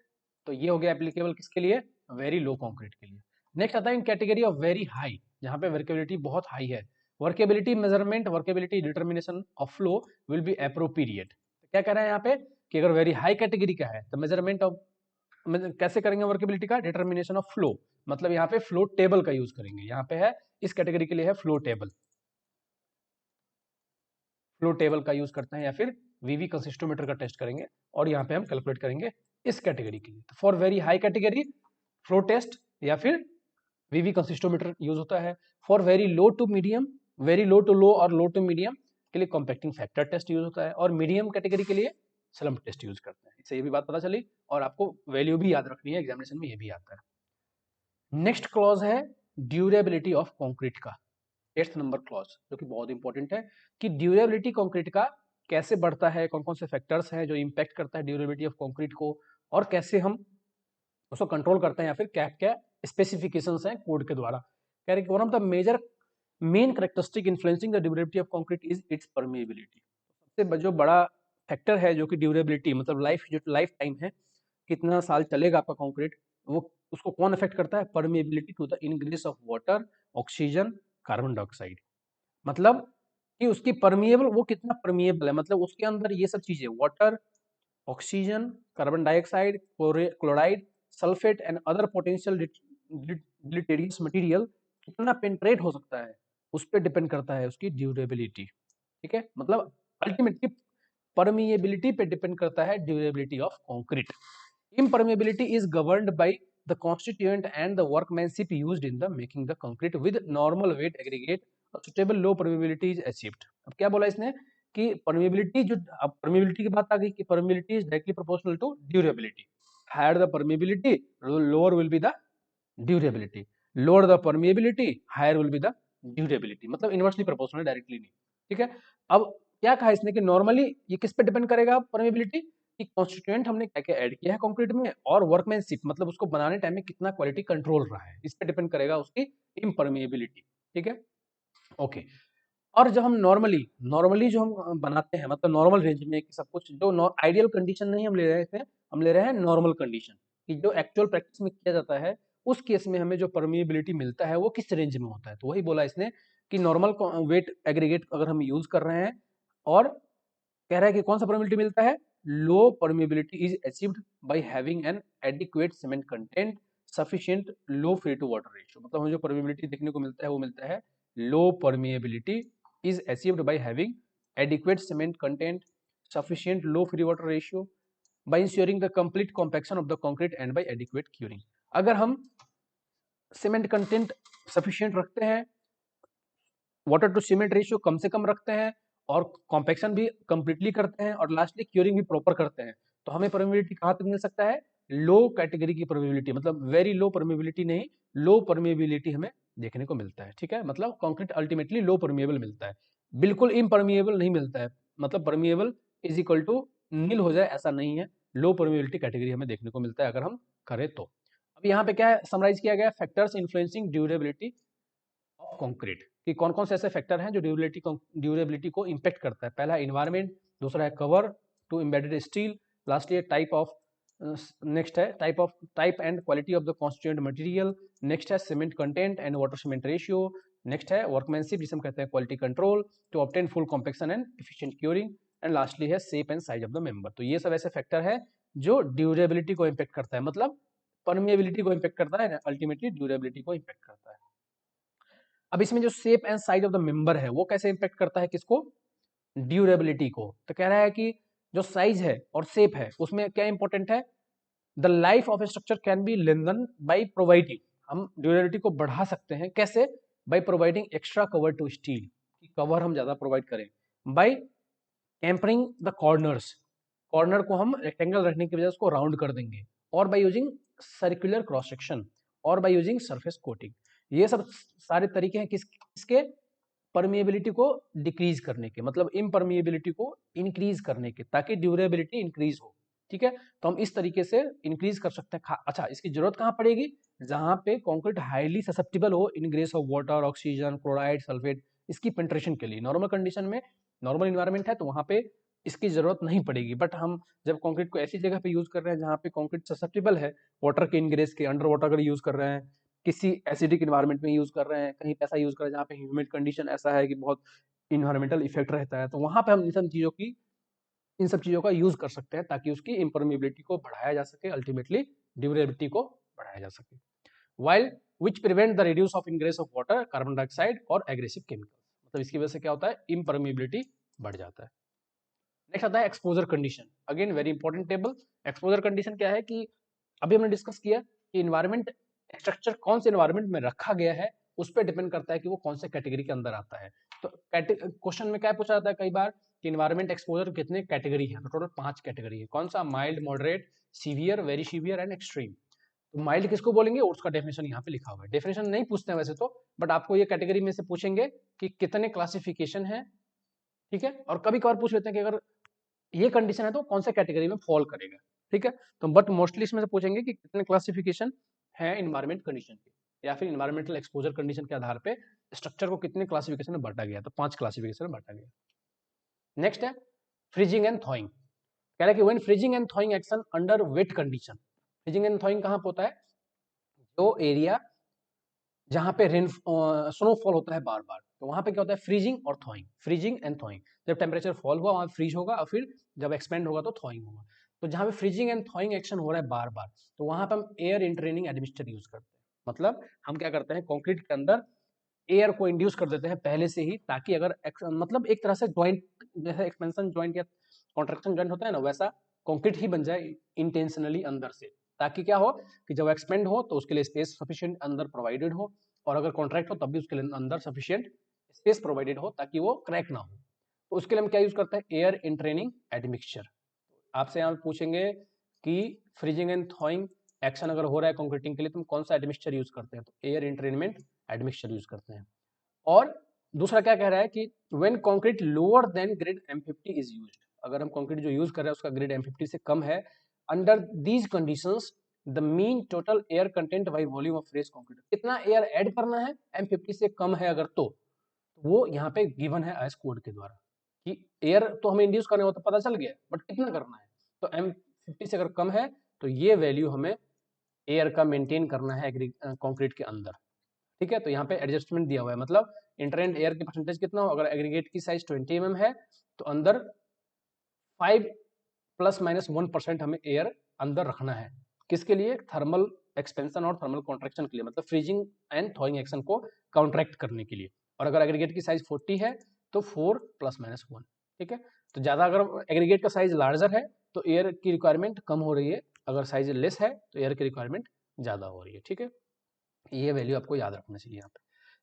तो ये हो गया एप्लीकेबल किसके लिए, वेरी लो कंक्रीट के लिए। नेक्स्ट आता है इन कैटेगरी ऑफ वेरी हाई, जहाँ पे वर्केबिलिटी बहुत हाई है। Workability measurement, workability determination of flow will be appropriate. क्या कह रहे हैं यहाँ पे कि अगर वेरी हाई कैटेगरी का है तो मेजरमेंट ऑफ कैसे करेंगे वर्केबिलिटी का, डिटर्मिनेशन ऑफ फ्लो, मतलब यहाँ पे फ्लो टेबल का यूज करेंगे। यहाँ पे है इस कैटेगरी के लिए है फ्लो टेबल का यूज करते हैं, या फिर वीवी कंसिस्टोमीटर का टेस्ट करेंगे, और यहाँ पे हम कैलकुलेट करेंगे इस कैटेगरी के लिए। तो for very high category flow test या फिर वीवी कंसिस्टोमीटर यूज होता है। For very low to medium, very low to low और लो टू मीडियम के लिए कॉम्पैक्टिंग फैक्टर टेस्ट यूज होता है, और मीडियम कैटेगरी के लिए स्लम टेस्ट यूज करते हैं। इससे ये भी बात पता चली, और आपको वैल्यू भी याद रखनी है, एग्जामिनेशन में ये भी आता है। नेक्स्ट क्लॉज है ड्यूरेबिलिटी ऑफ कंक्रीट का, 8th नंबर क्लॉज, जो कि बहुत इंपॉर्टेंट है कि ड्यूरेबिलिटी कंक्रीट का कैसे बढ़ता है, कौन कौन से फैक्टर्स हैं जो इंपैक्ट करता है ड्यूरेबिलिटी ऑफ कंक्रीट को, और कैसे हम उसको कंट्रोल करते हैं, या फिर क्या क्या स्पेसिफिकेशंस हैं कोड के द्वारा। कह रहे हैं one of the main characteristic influencing the durability of concrete is it's permeability. सबसे जो बड़ा फैक्टर है जो कि ड्यूरेबिलिटी मतलब लाइफ टाइम है, कितना साल चलेगा आपका कंक्रीट, वो उसको कौन अफेक्ट करता है, permeability to the ingress of water, oxygen, carbon dioxide. मतलब कि उसकी परमिएबल, वो कितना परमिएबल है, मतलब उसके अंदर ये सब चीजें, water, oxygen, carbon dioxide, chloride, sulphate and other potential deleterious material कितना पेनिट्रेट हो सकता है, उस पर डिपेंड करता है उसकी ड्यूरेबिलिटी। ठीक है, मतलब अल्टीमेटली परमिएबिलिटी पे डिपेंड करता है durability of concrete. Impermeability is governed by the constituent and the workmanship used in the making the concrete with normal weight aggregate suitable low permeability is achieved. अब क्या बोला इसने कि परमिएबिलिटी, जो अब परमिएबिलिटी की बात आ गई कि permeability is directly proportional to durability. Higher the permeability lower will be the durability, lower the permeability higher will be the durability, मतलब इनवर्सली प्रोपोर्शनल, डायरेक्टली नहीं। ठीक है, अब क्या कहा इसने कि नॉर्मली ये किस पे डिपेंड करेगा परमिएबिलिटी, कि कॉन्स्टिट्यूएंट हमने क्या क्या ऐड किया है कंक्रीट में, और वर्कमैनशिप मतलब उसको बनाने टाइम में कितना क्वालिटी कंट्रोल रहा है, इस पे डिपेंड करेगा उसकी इम्परमिएबिलिटी। ठीक है, ओके। और जब हम नॉर्मली जो हम बनाते हैं, मतलब नॉर्मल रेंज में सब कुछ, जो आइडियल कंडीशन नहीं हम ले रहे थे, हम ले रहे हैं नॉर्मल कंडीशन, कि जो एक्चुअल प्रैक्टिस में किया जाता है उस केस में हमें जो परमिएबिलिटी मिलता है वो किस रेंज में होता है। तो वही बोला इसने कि नॉर्मल वेट एग्रीगेट अगर हम यूज कर रहे हैं, और कह रहा है कि कौन सा परमिएबिलिटी मिलता है, low permeability is achieved by having an adequate cement content sufficient low free to water ratio. मतलब हमें जो परमिएबिलिटी देखने को मिलता है वो मिलता है low permeability is achieved by having adequate cement content, sufficient low free water ratio, by ensuring the complete compaction of the concrete and by adequate curing। अगर हम सीमेंट कंटेंट सफिशिएंट रखते हैं, वाटर टू सीमेंट रेशियो कम से कम रखते हैं, और compaction भी कंप्लीटली करते हैं, और लास्टली क्यूरिंग भी प्रॉपर करते हैं, तो हमें परमिएबिलिटी कहाँ तक मिल सकता है, लो कैटेगरी की परमिएबिलिटी, मतलब वेरी लो परमिएबिलिटी नहीं, लो परमिएबिलिटी हमें देखने को मिलता है। ठीक है, मतलब कंक्रीट अल्टीमेटली लो परमिएबल मिलता है, बिल्कुल इम्परमिएबल नहीं मिलता है, मतलब परमिएबल इज इक्वल टू नील हो जाए ऐसा नहीं है, लो परमिएबिलिटी कैटेगरी हमें देखने को मिलता है अगर हम करें तो। अब यहाँ पे क्या समराइज किया गया, factors influencing durability of concrete, कि कौन कौन से ऐसे फैक्टर हैं जो ड्यूरेबिलिटी को इंपेक्ट करता है। पहला है इन्वायरमेंट, दूसरा है cover to embedded steel, lastly type of, next है type and quality of the constituent material, next है cement content and water cement ratio, next है वर्कमैनशिप जिसे हम कहते हैं quality control to obtain full compaction and efficient curing, and lastly है shape and size of the member. तो ये सब ऐसे फैक्टर है जो ड्यूरेबिलिटी को इंपेक्ट करता है, मतलब परमिएबिलिटी को इंपेक्ट करता है, अल्टीमेटली ड्यूरेबिलिटी को इंपेक्ट करता है। अब इसमें जो shape and size of the member है वो कैसे इंपेक्ट करता है किसको, ड्यूरेबिलिटी को। तो कह रहा है कि जो साइज है और शेप है उसमें क्या इंपॉर्टेंट है, the life of a structure can be lengthen by providing, हम ड्यूरेबिलिटी को बढ़ा सकते हैं कैसे, by providing extra cover to steel, कि कवर हम ज्यादा प्रोवाइड करें, by tampering the corners, corner को हम रेक्टेंगल रखने की वजह से उसको राउंड कर देंगे, और by using circular cross section, और बाय यूजिंग सरफेस कोटिंग। ये सब सारे तरीके हैं किसके परमिएबिलिटी को डिक्रीज करने के, मतलब इम्परमिएबिलिटी को इंक्रीज करने के, ताकि ड्यूरेबिलिटी इंक्रीज हो। ठीक है, तो हम इस तरीके से इंक्रीज कर सकते हैं। अच्छा, इसकी जरूरत कहाँ पड़ेगी? जहां पे कंक्रीट हाईली ससेप्टिबल हो ingress of water, oxygen, chloride, sulphate, इसकी पेंट्रेशन के लिए। नॉर्मल कंडीशन में, नॉर्मल इन्वायरमेंट है तो वहां पे इसकी जरूरत नहीं पड़ेगी, बट हम जब कंक्रीट को ऐसी जगह पे यूज कर रहे हैं जहाँ पे कंक्रीट ससेप्टिबल है वाटर के इनग्रेस के, अंडर वाटर अगर यूज कर रहे हैं, किसी एसिडिक इन्वायरमेंट में यूज कर रहे हैं, कहीं ऐसा यूज कर रहे हैं जहाँ पे ह्यूमिड कंडीशन ऐसा है कि बहुत इन्वायरमेंटल इफेक्ट रहता है, तो वहां पे हम इन सब चीजों का यूज कर सकते हैं ताकि उसकी इम्परमेबिलिटी को बढ़ाया जा सके, अल्टीमेटली ड्यूरेबिलिटी को बढ़ाया जा सके। While which prevent the reduce of ingress of water, carbon dioxide और एग्रेसिव केमिकल, मतलब इसकी वजह से क्या होता है? इम्परमेबिलिटी बढ़ जाता है। नेक्स्ट आता है exposure condition. Again very important table. Exposure condition क्या है कि अभी हमने डिस्कस किया कि इन्वायरमेंट स्ट्रक्चर कौन से इन्वायरमेंट में रखा गया है उस पर डिपेंड करता है कि वो कौन से कैटेगरी के अंदर आता है। तो क्वेश्चन में क्या पूछा जाता है कई बार कि इन्वायरमेंट एक्सपोजर कितने कैटेगरी है? तो टोटल 5 कैटेगरी है। कौन सा? Mild, moderate, severe, very severe and extreme. तो माइल्ड किसको बोलेंगे और उसका डेफिनेशन यहाँ पे लिखा हुआ है। डेफिनेशन नहीं पूछते हैं वैसे तो, बट आपको ये कैटेगरी में से पूछेंगे कि कितने क्लासिफिकेशन है। ठीक है, और कभी कभार पूछ लेते हैं कि अगर ये कंडीशन है तो कौन से कैटेगरी में फॉल करेगा। ठीक है, तो बट मोस्टली इसमें से पूछेंगे कि कितने क्लासिफिकेशन है इन्वायरमेंट कंडीशन के, या फिर इन्वायरमेंटल एक्सपोजर कंडीशन के आधार पे स्ट्रक्चर को कितने क्लासिफिकेशन में बांटा गया। तो 5 क्लासिफिकेशन में बांटा गया। नेक्स्ट है फ्रीजिंग एंड थॉइंग। कह रहा है कि when freezing and थॉइंग action under weight condition. Freezing and थॉइंग कहाँ पे होता है? जो एरिया जहां पे रेन स्नोफॉल होता है बार बार, तो वहां पे क्या होता है? फ्रीजिंग और थॉइंग, फ्रीजिंग एंड थॉइंग। जब टेम्परेचर फॉल हुआ वहां फ्रीज होगा और फिर जब एक्सपेंड होगा तो थॉइंग होगा। तो जहां पे फ्रीजिंग एंड थॉइंग एक्शन हो रहा है बार बार, तो वहां पे हम एयर इंट्रेनिंग एडमिक्सचर यूज करते हैं। मतलब हम क्या करते हैं, कंक्रीट के अंदर एयर को इंड्यूस कर देते हैं पहले से ही, ताकि अगर मतलब एक तरह से ज्वाइंट, जैसे एक्सपेंशन ज्वाइंट या कॉन्ट्रैक्शन ज्वाइंट होता है ना, वैसा कंक्रीट ही बन जाए इंटेंशनली अंदर से, ताकि क्या हो कि जब एक्सपेंड हो तो उसके लिए स्पेस सफिशिएंट अंदर प्रोवाइडेड हो, और अगर कॉन्ट्रैक्ट हो तब भी उसके लिए अंदर सफिशिएंट स्पेस प्रोवाइडेड हो ताकि वो क्रैक ना हो। तो उसके लिए हम क्या यूज करते हैं? Air entraining admixture. आपसे यहाँ पूछेंगे कि फ्रीजिंग एंड थॉइंग एक्शन अगर हो रहा है कंक्रीटिंग के लिए, तुम कौन सा एडमिक्सचर यूज करते हैं? तो एयर इंट्रेनमेंट एडमिक्सचर यूज करते हैं। और दूसरा क्या कह रहा है कि when concrete lower than grade M50 is used, अगर हम कंक्रीट जो यूज कर रहे हैं उसका ग्रेड M50 से कम है, under these conditions the mean total air content by volume of fresh concrete, कितना एयर ऐड करना है M50 से कम है अगर, तो वो यहाँ पे गिवन है एज कोड के द्वारा कि एयर तो हमें इंड्यूस करना हो तो पता चल गया, बट कितना करना है। तो M50 से अगर कम है तो ये वैल्यू हमें एयर का मेंटेन करना है कंक्रीट के अंदर। ठीक है, तो यहाँ पे एडजस्टमेंट दिया हुआ है, मतलब इंटरेंट एयर की परसेंटेज कितना हो, अगर एग्रीगेट की साइज 20 mm है तो अंदर 5 ±1% हमें एयर अंदर रखना है। किसके लिए? थर्मल एक्सपेंशन और थर्मल कॉन्ट्रैक्शन के लिए, मतलब फ्रीजिंग एंड थॉइंग एक्शन को काउंटरैक्ट करने के लिए। और अगर एग्रीगेट की साइज 40 है तो 4 ±1। ठीक है, तो ज्यादा अगर एग्रीगेट का साइज लार्जर है तो एयर की रिक्वायरमेंट कम हो रही है, अगर साइज लेस है तो एयर की रिक्वायरमेंट ज्यादा हो रही है। ठीक है, ये वैल्यू आपको याद रखना चाहिए यहाँ पे।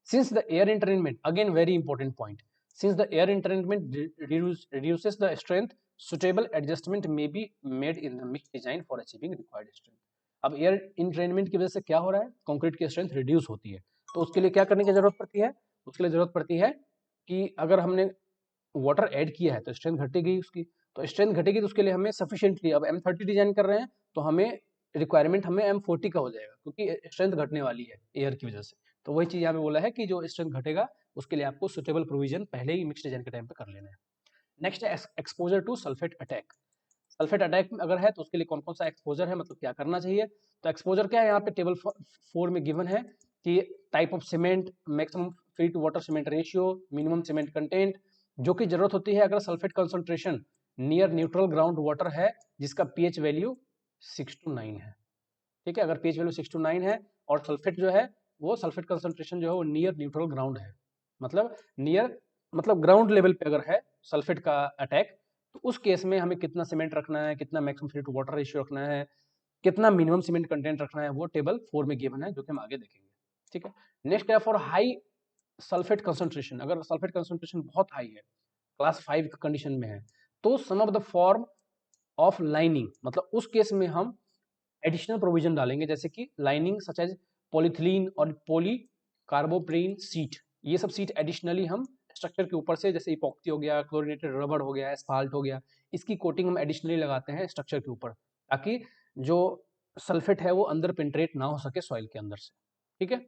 Since the air entrainment, again very important point, since the air entrainment reduces the strength, suitable adjustment may be made in the mix design for achieving required strength। अब एयर इंटरनेटमेंट की वजह से क्या हो रहा है? कंक्रीट की स्ट्रेंथ रिड्यूस होती है, तो उसके लिए क्या करने की जरूरत पड़ती है? उसके लिए जरूरत पड़ती है कि अगर हमने वाटर ऐड किया है तो स्ट्रेंथ घटेगी उसकी, तो स्ट्रेंथ घटेगी तो उसके लिए हमें सफिशिएंटली, अब M30 डिजाइन कर रहे हैं तो हमें रिक्वायरमेंट हमें M40 का हो जाएगा, क्योंकि स्ट्रेंथ घटने वाली है एयर की वजह से। तो वही चीज यहाँ पे बोला है कि जो स्ट्रेंथ घटेगा उसके लिए आपको सुटेबल प्रोविजन पहले ही मिक्स डिजाइन के टाइम पे कर लेना है। नेक्स्ट है exposure to sulphate attack. Sulphate attack अगर है तो उसके लिए कौन कौन सा एक्सपोजर है, मतलब क्या करना चाहिए। तो एक्सपोजर क्या है, यहाँ पे टेबल 4 में गिवन है कि type of cement, maximum free to water cement ratio, minimum cement content, जो कि जरूरत होती है अगर sulphate concentration near neutral ground water है जिसका पीएच वैल्यू 6 to 9 है। ठीक है, अगर पीएच वैल्यू 6 to 9 है और सल्फेट जो है वो सल्फेट कंसंट्रेशन जो है वो नियर न्यूट्रल ग्राउंड है, मतलब नियर मतलब ग्राउंड लेवल पे अगर है सल्फेट का अटैक, तो उस केस में हमें कितना सीमेंट रखना है, कितना maximum free to water ratio रखना है, कितना मिनिमम सीमेंट कंटेंट रखना है, वो टेबल 4 में गिवन है जो कि हम आगे देखेंगे। ठीक है, नेक्स्ट है फॉर हाई सल्फेट कंसंट्रेशन, अगर सल्फेट कंसंट्रेशन बहुत हाई है, क्लास 5 कंडीशन में है, तो some of the form of lining, मतलब उस केस में हम एडिशनल प्रोविजन डालेंगे, जैसे कि लाइनिंग सच एज पॉलीथिलीन और पॉली कार्बोप्रीन सीट, ये सब सीट एडिशनली हम स्ट्रक्चर के ऊपर से, जैसे इपॉक्सी हो गया, क्लोरिनेटेड रबर हो गया, एस्फाल्ट हो गया, इसकी कोटिंग हम एडिशनली लगाते हैं स्ट्रक्चर के ऊपर, ताकि जो सल्फेट है वो अंदर पेंट्रेट ना हो सके सॉइल के अंदर से। ठीक है,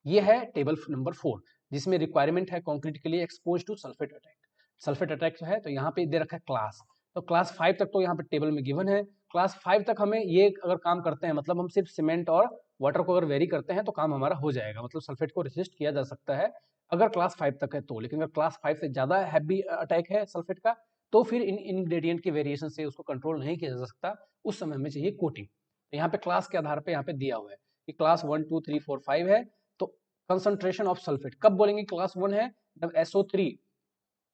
ये है टेबल नंबर 4, जिसमें रिक्वायरमेंट है कंक्रीट के लिए expose to sulphate attack. Sulphate attack है तो यहाँ पे दे रखा है क्लास, तो क्लास 5 तक तो यहाँ पे टेबल में गिवन है। क्लास 5 तक हमें ये अगर काम करते हैं, मतलब हम सिर्फ सीमेंट और वाटर को अगर वेरी करते हैं तो काम हमारा हो जाएगा, मतलब सल्फेट को रेसिस्ट किया जा सकता है अगर क्लास 5 तक है तो। लेकिन अगर क्लास 5 से ज्यादा हैवी अटैक है सल्फेट का, तो फिर इन इंग्रेडिएंट के वेरिएशन से उसको कंट्रोल नहीं किया जा सकता, उस समय हमें चाहिए कोटिंग। तो यहाँ पे क्लास के आधार पे यहाँ पे दिया हुआ है कि क्लास 1 2 3 4 5 है, तो कंसंट्रेशन ऑफ सल्फेट कब बोलेंगे क्लास 1 है, जब SO3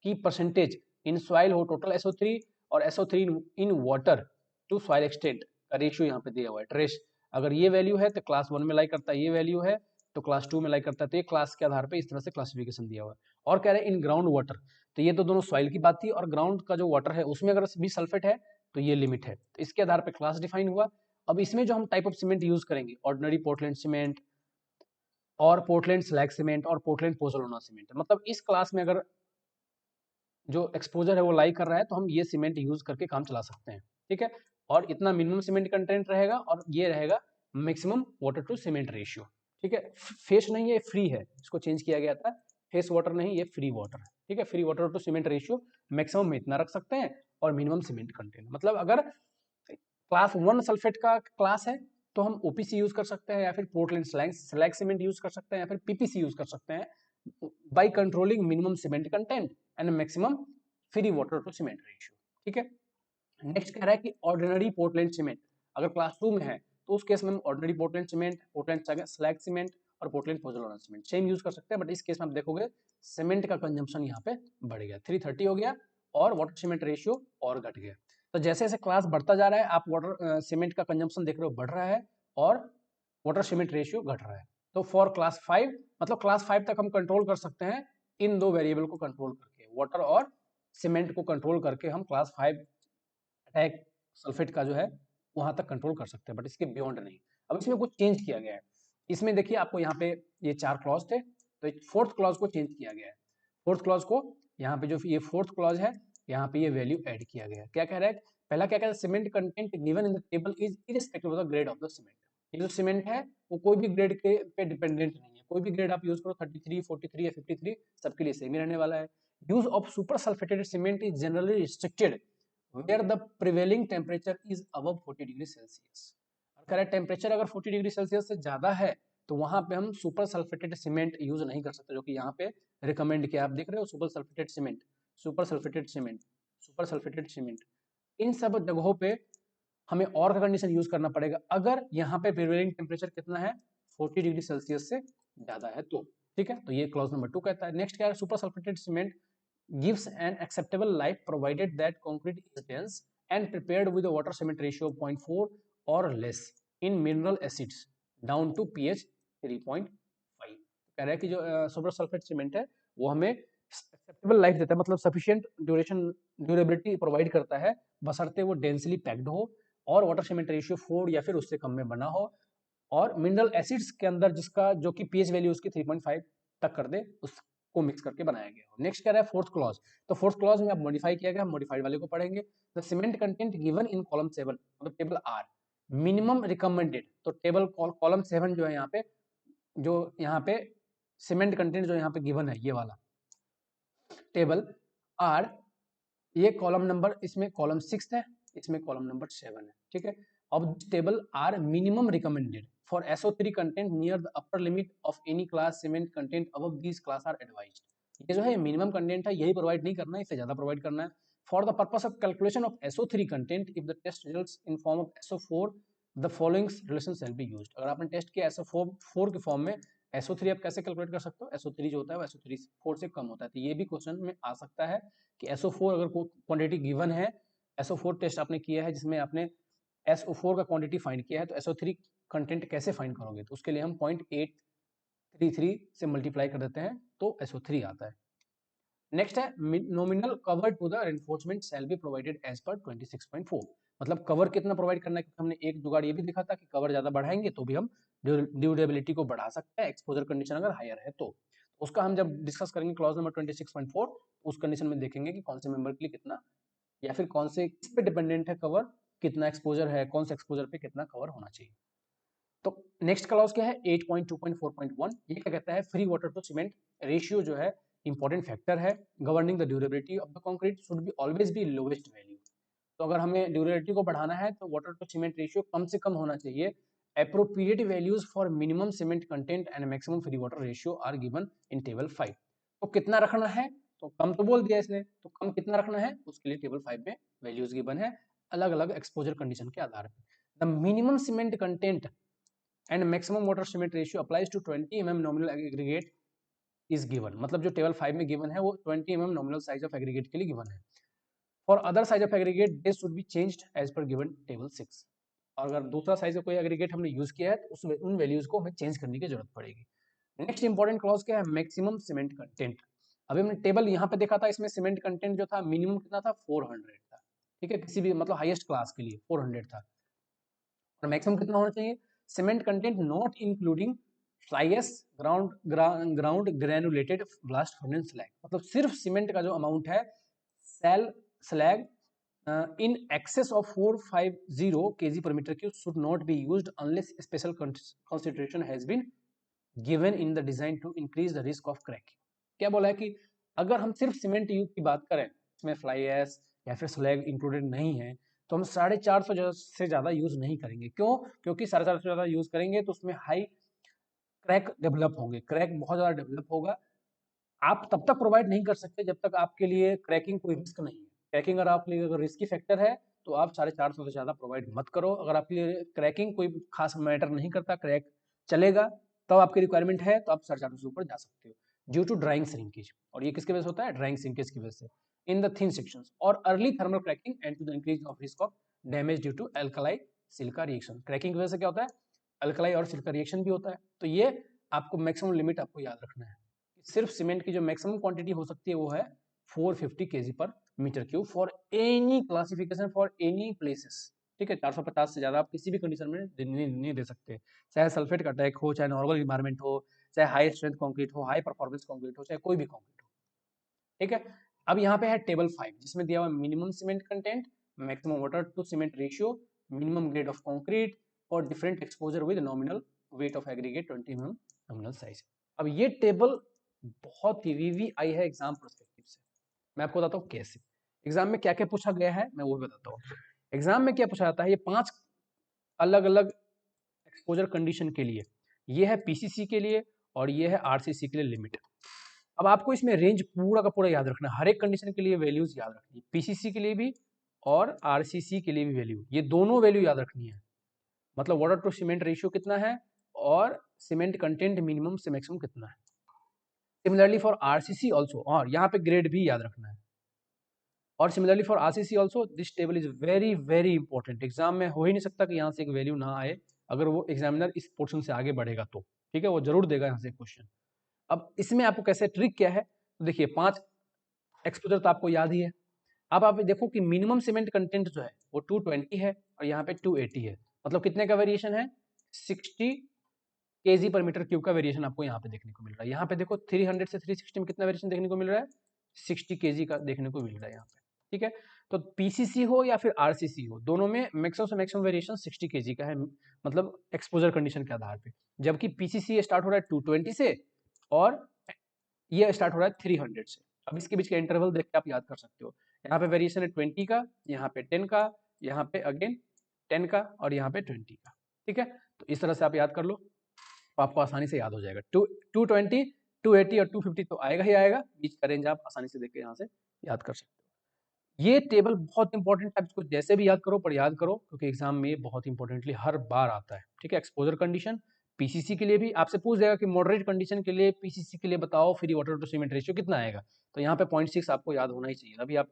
की परसेंटेज इन सॉइल हो, टोटल SO3 और SO3 in water to soil extent का रेशियो यहाँ पे दिया हुआ है, ट्रेस। अगर ये वैल्यू है तो क्लास 1 में लाई करता है, ये वैल्यू है तो क्लास 2 में लाई करता है। तो ये क्लास के आधार पे इस तरह से क्लासिफिकेशन दिया हुआ है। और कह रहे हैं इन ग्राउंड वाटर, तो ये तो दोनों सॉइल की बात थी, और ग्राउंड का जो वाटर है उसमें अगर भी सल्फेट है तो ये लिमिट है, तो इसके आधार पे क्लास डिफाइन हुआ। अब इसमें जो हम टाइप ऑफ सीमेंट यूज करेंगे, ऑर्डिनरी पोर्टलैंड सीमेंट और पोर्टलैंड स्लैग सीमेंट और पोर्टलैंड पोज़ोलाना सीमेंट, मतलब इस क्लास में अगर जो एक्सपोजर है वो लाई कर रहा है तो हम ये सीमेंट यूज करके काम चला सकते हैं। ठीक है, और इतना मिनिमम सीमेंट कंटेंट रहेगा और ये रहेगा maximum water to cement ratio. ठीक है, फेस नहीं है, फ्री है, इसको चेंज किया गया था, फेस वाटर नहीं, ये फ्री वाटर है। ठीक है, free water to cement ratio maximum में इतना रख सकते हैं और मिनिमम सीमेंट कंटेंट, मतलब अगर क्लास 1 सल्फेट का क्लास है तो हम OPC यूज कर सकते हैं, या फिर पोर्टलैंड स्लैग सीमेंट यूज कर सकते हैं, या फिर PPC यूज कर सकते हैं, by controlling minimum cement content and maximum free water to cement ratio. ठीक है, नेक्स्ट कह रहा है कि ऑर्डिनरी पोर्टलैंड सीमेंट अगर क्लास 2 में है तो उस केस में हम ordinary Portland cement, Portland slag cement और Portland pozzolana cement same use कर सकते हैं, बट इस केस में आप देखोगे सीमेंट का कंजम्पशन यहाँ पे बढ़ गया, 330 हो गया, और वाटर सीमेंट रेशियो और घट गया। तो जैसे जैसे क्लास बढ़ता जा रहा है, आप वाटर सीमेंट का कंजम्पशन देख रहे हो बढ़ रहा है और वाटर सीमेंट रेशियो घट रहा है। तो फॉर क्लास 5, मतलब क्लास 5 तक हम कंट्रोल कर सकते हैं इन दो वेरिएबल को कंट्रोल करके, वाटर और सीमेंट को कंट्रोल करके हम क्लास 5 अटैक सल्फेट का जो है वहां तक कंट्रोल कर सकते हैं, बट इसके बियॉन्ड नहीं। अब इसमें कुछ चेंज किया गया है, इसमें देखिए आपको यहाँ पे ये 4 क्लॉज थे, तो फोर्थ क्लॉज को चेंज किया गया है। फोर्थ क्लॉज को यहाँ पे जो ये फोर्थ क्लॉज है, यहाँ पे ये वैल्यू ऐड किया गया है। क्या कह रहा है, पहला क्या कह रहा है, cement content given in the table is irrespective of the grade of the cement. ये जो सीमेंट है वो कोई भी ग्रेड के पे डिपेंडेंट नहीं है, कोई भी ग्रेड आप यूज करो, 33 43 या 53 सबके लिए सेम ही रहने वाला है। Use of super sulphated cement is generally restricted where the prevailing temperature is above 40 degree Celsius. कह रहा है टेम्परेचर अगर 40 डिग्री सेल्सियस से ज्यादा है तो वहां पे हम सुपर सल्फेटेड सीमेंट यूज नहीं कर सकते, जो कि यहाँ पे रिकमेंड किया, आप देख रहे हो super sulphated cement, super sulphated cement, super sulphated cement. इन सब जगहों पे हमें और का कंडीशन यूज करना पड़ेगा अगर यहाँ पे प्रिवेलिंग टेम्परेचर कितना है, 40 डिग्री सेल्सियस से ज्यादा है तो। ठीक है, तो ये क्लॉज नंबर 2 कहता है। नेक्स्ट क्या है, super sulphated cement gives an acceptable life provided that concrete is dense and prepared with a water cement ratio of 0.4 or less in mineral acids down to pH 3.5। कह रहा है कि जो super sulphate cement है वो हमें acceptable life देता है, मतलब सफिशिएंट ड्यूरेबिलिटी प्रोवाइड करता है, बशर्ते वो डेंसली पैक्ड हो और वाटर सीमेंट रेशियो 4 या फिर उससे कम में बना हो, और मिनरल एसिड्स के अंदर जिसका जो कि पीएच वैल्यू उसकी 3.5 तक कर दे, उसको मिक्स करके बनाया गया हो। नेक्स्ट कह रहा है फोर्थ क्लॉज, तो फोर्थ क्लॉज में अब मॉडिफाई किया गया, हम मॉडिफाइड वाले को पढ़ेंगे। The cement content given in column 7 मतलब टेबल आर मिनिमम रिकमेंडेड, तो टेबल कॉलम 7 जो है यहाँ पे, जो यहाँ पे सीमेंट कंटेंट जो यहाँ पे गिवन है ये वाला टेबल आर, ये कॉलम नंबर, इसमें कॉलम 6 है, इसमें कॉलम नंबर 7 है। ठीक है, अब table are minimum recommended for SO3 content near the upper limit of any class cement content above this class are advised. ये जो है मिनिमम कंटेंट है, यही प्रोवाइड नहीं करना है, इससे ज्यादा प्रोवाइड करना है। For the purpose of calculation of SO3 content if the test results in form of SO4 the following relation shall be used. अगर आपने टेस्ट किया SO4 के फॉर्म में, SO3 आप कैसे कैलकुलेट कर सकते हो, SO3 जो होता है वो SO4 से कम होता है, तो ये भी क्वेश्चन में आ सकता है कि SO4 अगर क्वांटिटी गिवन है, SO4 टेस्ट आपने किया है जिसमें आपने SO4 का क्वांटिटी फाइंड किया है, तो SO3 कंटेंट कैसे फाइंड करोगे, तो उसके लिए हम 0.833 से मल्टीप्लाई कर देते हैं तो SO3 आता है। नेक्स्ट है nominal cover to the reinforcement shall be provided as per 26.4, मतलब कवर कितना प्रोवाइड करना है, क्योंकि हमने एक जुगाड़ ये भी देखा था कि कवर ज़्यादा बढ़ाएंगे तो भी हम ड्यूरेबिलिटी को बढ़ा सकते हैं, एक्सपोजर कंडीशन अगर हायर है तो। उसका हम जब डिस्कस करेंगे क्लॉज नंबर 26.4, उस कंडीशन में देखेंगे कि कौन से मेंबर के लिए कितना, या फिर कौन से किस पे डिपेंडेंट है कवर, कितना एक्सपोजर है, कौन से एक्सपोजर पे कितना कवर होना चाहिए। तो नेक्स्ट क्लॉज क्या है 8.2.4.1, ये क्या कहता है, free water to cement ratio जो है इंपॉर्टेंट फैक्टर है governing the durability of the concrete should be always be lowest value. तो अगर हमें ड्यूरेबिलिटी को बढ़ाना है तो वाटर टू सीमेंट रेशियो कम से कम होना चाहिए। Appropriate values for minimum cement content and maximum free water ratio are given in table 5। तो कितना रखना है, तो कम तो बोल दिया इसने, तो कम कितना रखना है उसके लिए टेबल 5 में वैल्यूज गिवन है अलग अलग एक्सपोजर कंडीशन के आधार पर। The minimum cement content and maximum water cement ratio applies to 20 mm nominal aggregate is given. मतलब जो टेबल 5 में गिवन है वो 20 mm nominal size of aggregate के लिए गिवन है। For other size of aggregate this should be changed as per given table 6। और अगर दूसरा साइज का कोई एग्रीगेट हमने यूज किया है तो उन वैल्यूज को हमें चेंज करने की जरूरत पड़ेगी। नेक्स्ट इंपॉर्टेंट क्लॉज क्या है, मैक्सिमम सीमेंट कंटेंट। अभी हमने टेबल यहाँ पे देखा था, इसमें सीमेंट कंटेंट जो था मिनिमम कितना था 400 था, ठीक है, किसी भी मतलब हाईएस्ट क्लास के लिए 400 था। और मैक्सिमम कितना होना चाहिए, cement content not including fly ash ground granulated blast furnace slag. मतलब सिर्फ सीमेंट का जो अमाउंट है सेल slag in excess of 450 kg per meter cube should not be used unless special consideration has been given in the design to increase the risk of cracking। क्या बोला है कि अगर हम सिर्फ सीमेंट यूज की बात करें, इसमें फ्लाई एश या फिर स्लैग इंक्लूडेड नहीं है, तो हम 450 से ज़्यादा यूज नहीं करेंगे। क्यों, क्योंकि 450 से ज़्यादा यूज करेंगे तो उसमें हाई क्रैक डेवलप होंगे, क्रैक बहुत ज़्यादा डेवलप होगा। आप तब तक प्रोवाइड नहीं कर सकते जब तक आपके लिए क्रैकिंग कोई रिस्क नहीं है। क्रैकिंग अगर आपके लिए अगर रिस्की फैक्टर है तो आप 450 से ज़्यादा प्रोवाइड मत करो। अगर आपके लिए क्रैकिंग कोई खास मैटर नहीं करता, क्रैक चलेगा, तब आपकी रिक्वायरमेंट है तो आप 450 से ऊपर जा सकते हो ड्यू टू ड्राइंग श्रिंकेज। और ये किसकी वजह से होता है, ड्राइंग श्रिंकेज की वजह से इन द थिन सेक्शंस और early thermal cracking and to the increase of risk of damage due to alkali silica reaction. Cracking की वजह से क्या होता है, अल्कलाई और सिलिका रिएक्शन भी होता है। तो ये आपको मैक्सिमम लिमिट आपको याद रखना है। सिर्फ सीमेंट की जो मैक्सिमम क्वांटिटी हो सकती है वो है 450 kg पर metre cube for any classification for any places. ठीक है, 450 से ज़्यादा आप किसी भी कंडीशन में नहीं दे सकते, चाहे सल्फेट का टैक हो, चाहे नॉर्मल इन्वायरमेंट हो, चाहे हाई स्ट्रेंथ कंक्रीट हो, हाई परफॉर्मेंस कंक्रीट हो, चाहे कोई भी कंक्रीट हो। ठीक है, अब यहाँ पे है टेबल 5 जिसमें दिया हुआ minimum cement content, maximum water to cement ratio, minimum grade of concrete और different exposure with nominal weight of aggregate 20 mm nominal size. अब ये टेबल बहुत ही वीवीआई है एग्जाम पर्सपेक्टिव से। मैं आपको बताता हूँ कैसे एग्जाम में क्या क्या पूछा गया है, मैं वो भी बताता हूँ। एग्जाम में क्या पूछा जाता है, ये 5 अलग अलग एक्सपोजर कंडीशन के लिए, ये है पीसीसी के लिए और ये है आरसीसी के लिए लिमिट। अब आपको इसमें रेंज पूरा का पूरा याद रखना है, हर एक कंडीशन के लिए वैल्यूज याद रखनी है, पीसीसी के लिए भी और आरसीसी के लिए भी वैल्यू, ये दोनों वैल्यू याद रखनी है। मतलब वाटर टू सीमेंट रेशियो कितना है और सीमेंट कंटेंट मिनिमम से मैक्सिमम कितना है। सिमिलरली फॉर आरसीसी ऑल्सो, और यहाँ पे ग्रेड भी याद रखना है। और similarly for RCC also this table is very very important. Exam में हो ही नहीं सकता कि यहाँ से एक वैल्यू ना आए अगर वो एग्जामिनर इस पोर्शन से आगे बढ़ेगा तो। ठीक है, वो जरूर देगा यहाँ से क्वेश्चन। अब इसमें आपको कैसे ट्रिक क्या है, तो देखिए 5 एक्सपोजर तो आपको याद ही है। अब आप देखो कि मिनिमम सीमेंट कंटेंट जो है वो 220 है और यहाँ पे 280 है। मतलब कितने का वेरिएशन है, 60 केजी पर मीटर क्यूब का वेरिएशन आपको यहाँ पे देखने को मिल रहा है। यहाँ पे देखो 300 से 360 में कितना वेरिएशन देखने को मिल रहा है, 60 केजी का देखने को मिल रहा है यहाँ पे। ठीक है, तो पीसीसी हो या फिर आरसीसी हो, दोनों में मैक्सिमम से मैक्सिमम वेरिएशन 60 केजी का है, मतलब एक्सपोजर कंडीशन के आधार पे। जबकि पीसीसी स्टार्ट हो रहा है 220 से और ये स्टार्ट हो रहा है 300 से। अब इसके बीच का इंटरवल देख के आप याद कर सकते हो। यहाँ पे वेरिएशन है 20 का, यहाँ पे 10 का, यहाँ पे अगेन 10 का और यहाँ पे 20 का। ठीक है, तो इस तरह से आप याद कर लो, आपको आसानी से याद हो जाएगा। 220, 280 और 250 तो आएगा ही आएगा, बीच का रेंज आप आसानी से देख के यहाँ से याद कर सकते हो। ये टेबल बहुत इंपॉर्टेंट है, इसको जैसे भी याद करो पर याद करो, क्योंकि एग्जाम में बहुत इंपॉर्टेंटली हर बार आता है। ठीक है, एक्सपोजर कंडीशन पीसीसी के लिए भी आपसे पूछ देगा कि मॉडरेट कंडीशन के लिए पीसीसी के लिए बताओ free water to cement ratio कितना आएगा, तो यहाँ पे 0.6 आपको याद होना ही चाहिए, अभी आप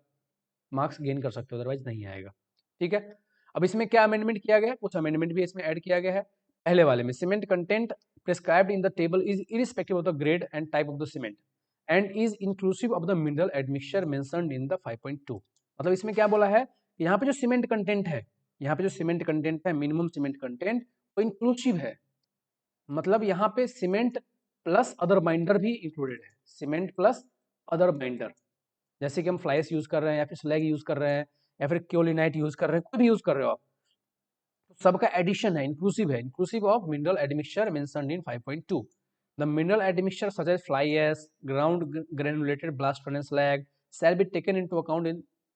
मार्क्स गेन कर सकते हो, अदरवाइज नहीं आएगा। ठीक है, अब इसमें क्या अमेंडमेंट किया गया है, कुछ अमेंडमेंट भी इसमें ऐड किया गया है। पहले वाले में cement content prescribed in the table is irrespective of the grade and type of the cement and is inclusive of the mineral admixture mentioned in the 5.2। मतलब इसमें क्या बोला है, यहाँ पे जो सीमेंट कंटेंट है यहाँ पे जो सीमेंट कंटेंट है, मिनिमम सीमेंट कंटेंट, वो इंक्लूसिव है, मतलब यहाँ पे सीमेंट प्लस अदर बाइंडर भी इंक्लूडेड है, सीमेंट प्लस अदर बाइंडर, जैसे कि हम फ्लाइस यूज कर रहे हैं या फिर स्लैग यूज कर रहे हैं या फिर क्योलिनाइट यूज कर रहे हैं, कोई भी यूज कर रहे हो आप, तो सबका एडिशन है, inclusive of mineral admixture mentioned in 5.2. The mineral admixture such as fly ash, ground granulated blast furnace slag shall be taken into account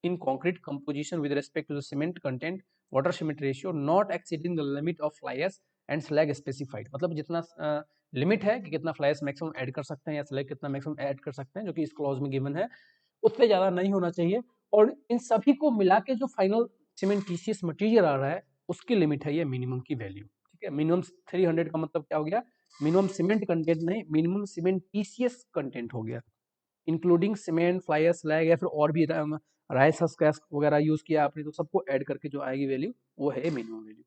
in concrete composition with respect to the cement content, water cement ratio not exceeding the limit of fly ash and slag specified. मतलब जितना limit है कि कितना fly ash maximum add कर सकते हैं या slag कितना मैक्सिमम ऐड कर सकते हैं, जो कि इस क्लॉज में गिवन है, उससे ज़्यादा नहीं होना चाहिए। और इन सभी को मिला के जो फाइनल सीमेंटीशियस मटेरियल आ रहा है उसकी लिमिट है ये मिनिमम की वैल्यू, ठीक है। मिनिमम 300 का मतलब क्या हो गया, मिनिमम सीमेंट कंटेंट नहीं, मिनिमम सीमेंटीशियस कंटेंट हो गया, including cement, fly ash, slag या फिर और भी राइस हस्क वगैरह यूज किया आपने, तो सबको ऐड करके जो आएगी वैल्यू वो है minimum value.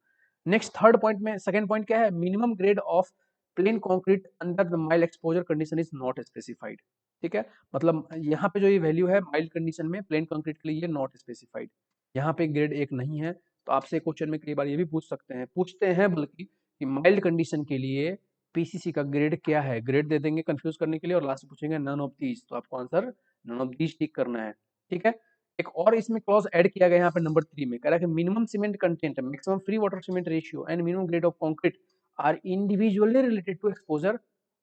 Next third point में, सेकंड पॉइंट क्या है, minimum grade of plane concrete under the mild exposure condition is not specified, ठीक है। मतलब यहाँ पे जो ये वैल्यू है माइल्ड कंडीशन में प्लेन कंक्रीट के लिए ये नॉट स्पेसिफाइड, यहाँ पे ग्रेड 1 नहीं है। तो आपसे क्वेश्चन में कई बार ये भी पूछते हैं बल्कि कि माइल्ड कंडीशन के लिए पीसीसी का ग्रेड क्या है, ग्रेड दे देंगे कंफ्यूज करने के लिए और लास्ट में पूछेंगे नन ऑफ दीज, तो आपको आंसर नन ऑफ दीज टिक करना है, ठीक है। एक और इसमें क्लॉज ऐड किया गया यहाँ पे नंबर 3 में, कह रहा है कि minimum cement content, maximum free water cement ratio and minimum grade of concrete are individually related to exposure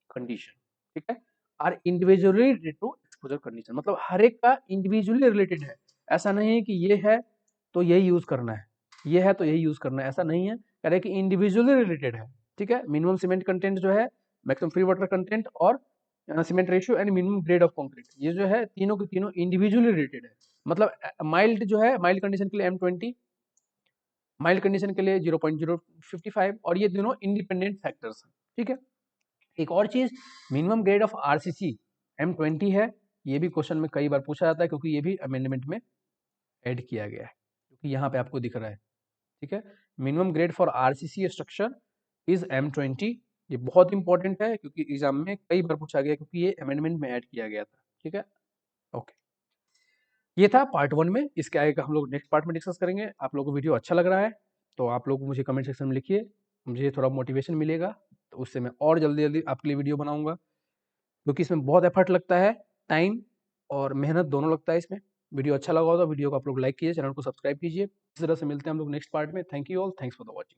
condition, ठीक है, are individually related to exposure condition, मतलब हर एक का इंडिविजुअली रिलेटेड है, ऐसा नहीं है कि ये है तो यही यूज करना है, ये है तो यही यूज करना है, ऐसा नहीं है, कह रहे हैं कि इंडिविजुअली रिलेटेड है, ठीक है। मिनिमम सीमेंट कंटेंट जो है, मैक्सिमम फ्री वाटर कंटेंट और cement ratio and minimum grade of concrete, ये जो है तीनों के तीनों इंडिविजुअली रिलेटेड है। मतलब माइल्ड जो है, माइल्ड कंडीशन के लिए M20, माइल्ड कंडीशन के लिए 0.055 और ये दोनों इंडिपेंडेंट फैक्टर्स हैं, ठीक है। एक और चीज, minimum grade of RCC M20 है, ये भी क्वेश्चन में कई बार पूछा जाता है क्योंकि ये भी अमेंडमेंट में ऐड किया गया है, क्योंकि यहाँ पे आपको दिख रहा है, ठीक है। Minimum grade for RCC structure is M20, ये बहुत इंपॉर्टेंट है क्योंकि एग्जाम में कई बार पूछा गया क्योंकि ये अमेंडमेंट में ऐड किया गया था, ठीक है। ओके, ये था पार्ट 1 में, इसके आगे का हम लोग नेक्स्ट पार्ट में डिस्कस करेंगे। आप लोगों को वीडियो अच्छा लग रहा है तो आप लोग मुझे कमेंट सेक्शन में लिखिए, मुझे थोड़ा मोटिवेशन मिलेगा, तो उससे मैं और जल्दी जल्दी आपके लिए वीडियो बनाऊंगा, क्योंकि इसमें बहुत एफर्ट लगता है, टाइम और मेहनत दोनों लगता है इसमें। वीडियो अच्छा लगा हो तो वीडियो को आप लोग लाइक कीजिए, चैनल को सब्सक्राइब कीजिए। इस तरह से मिलते हैं हम लोग नेक्स्ट पार्ट में। Thank you all, thanks for the watching.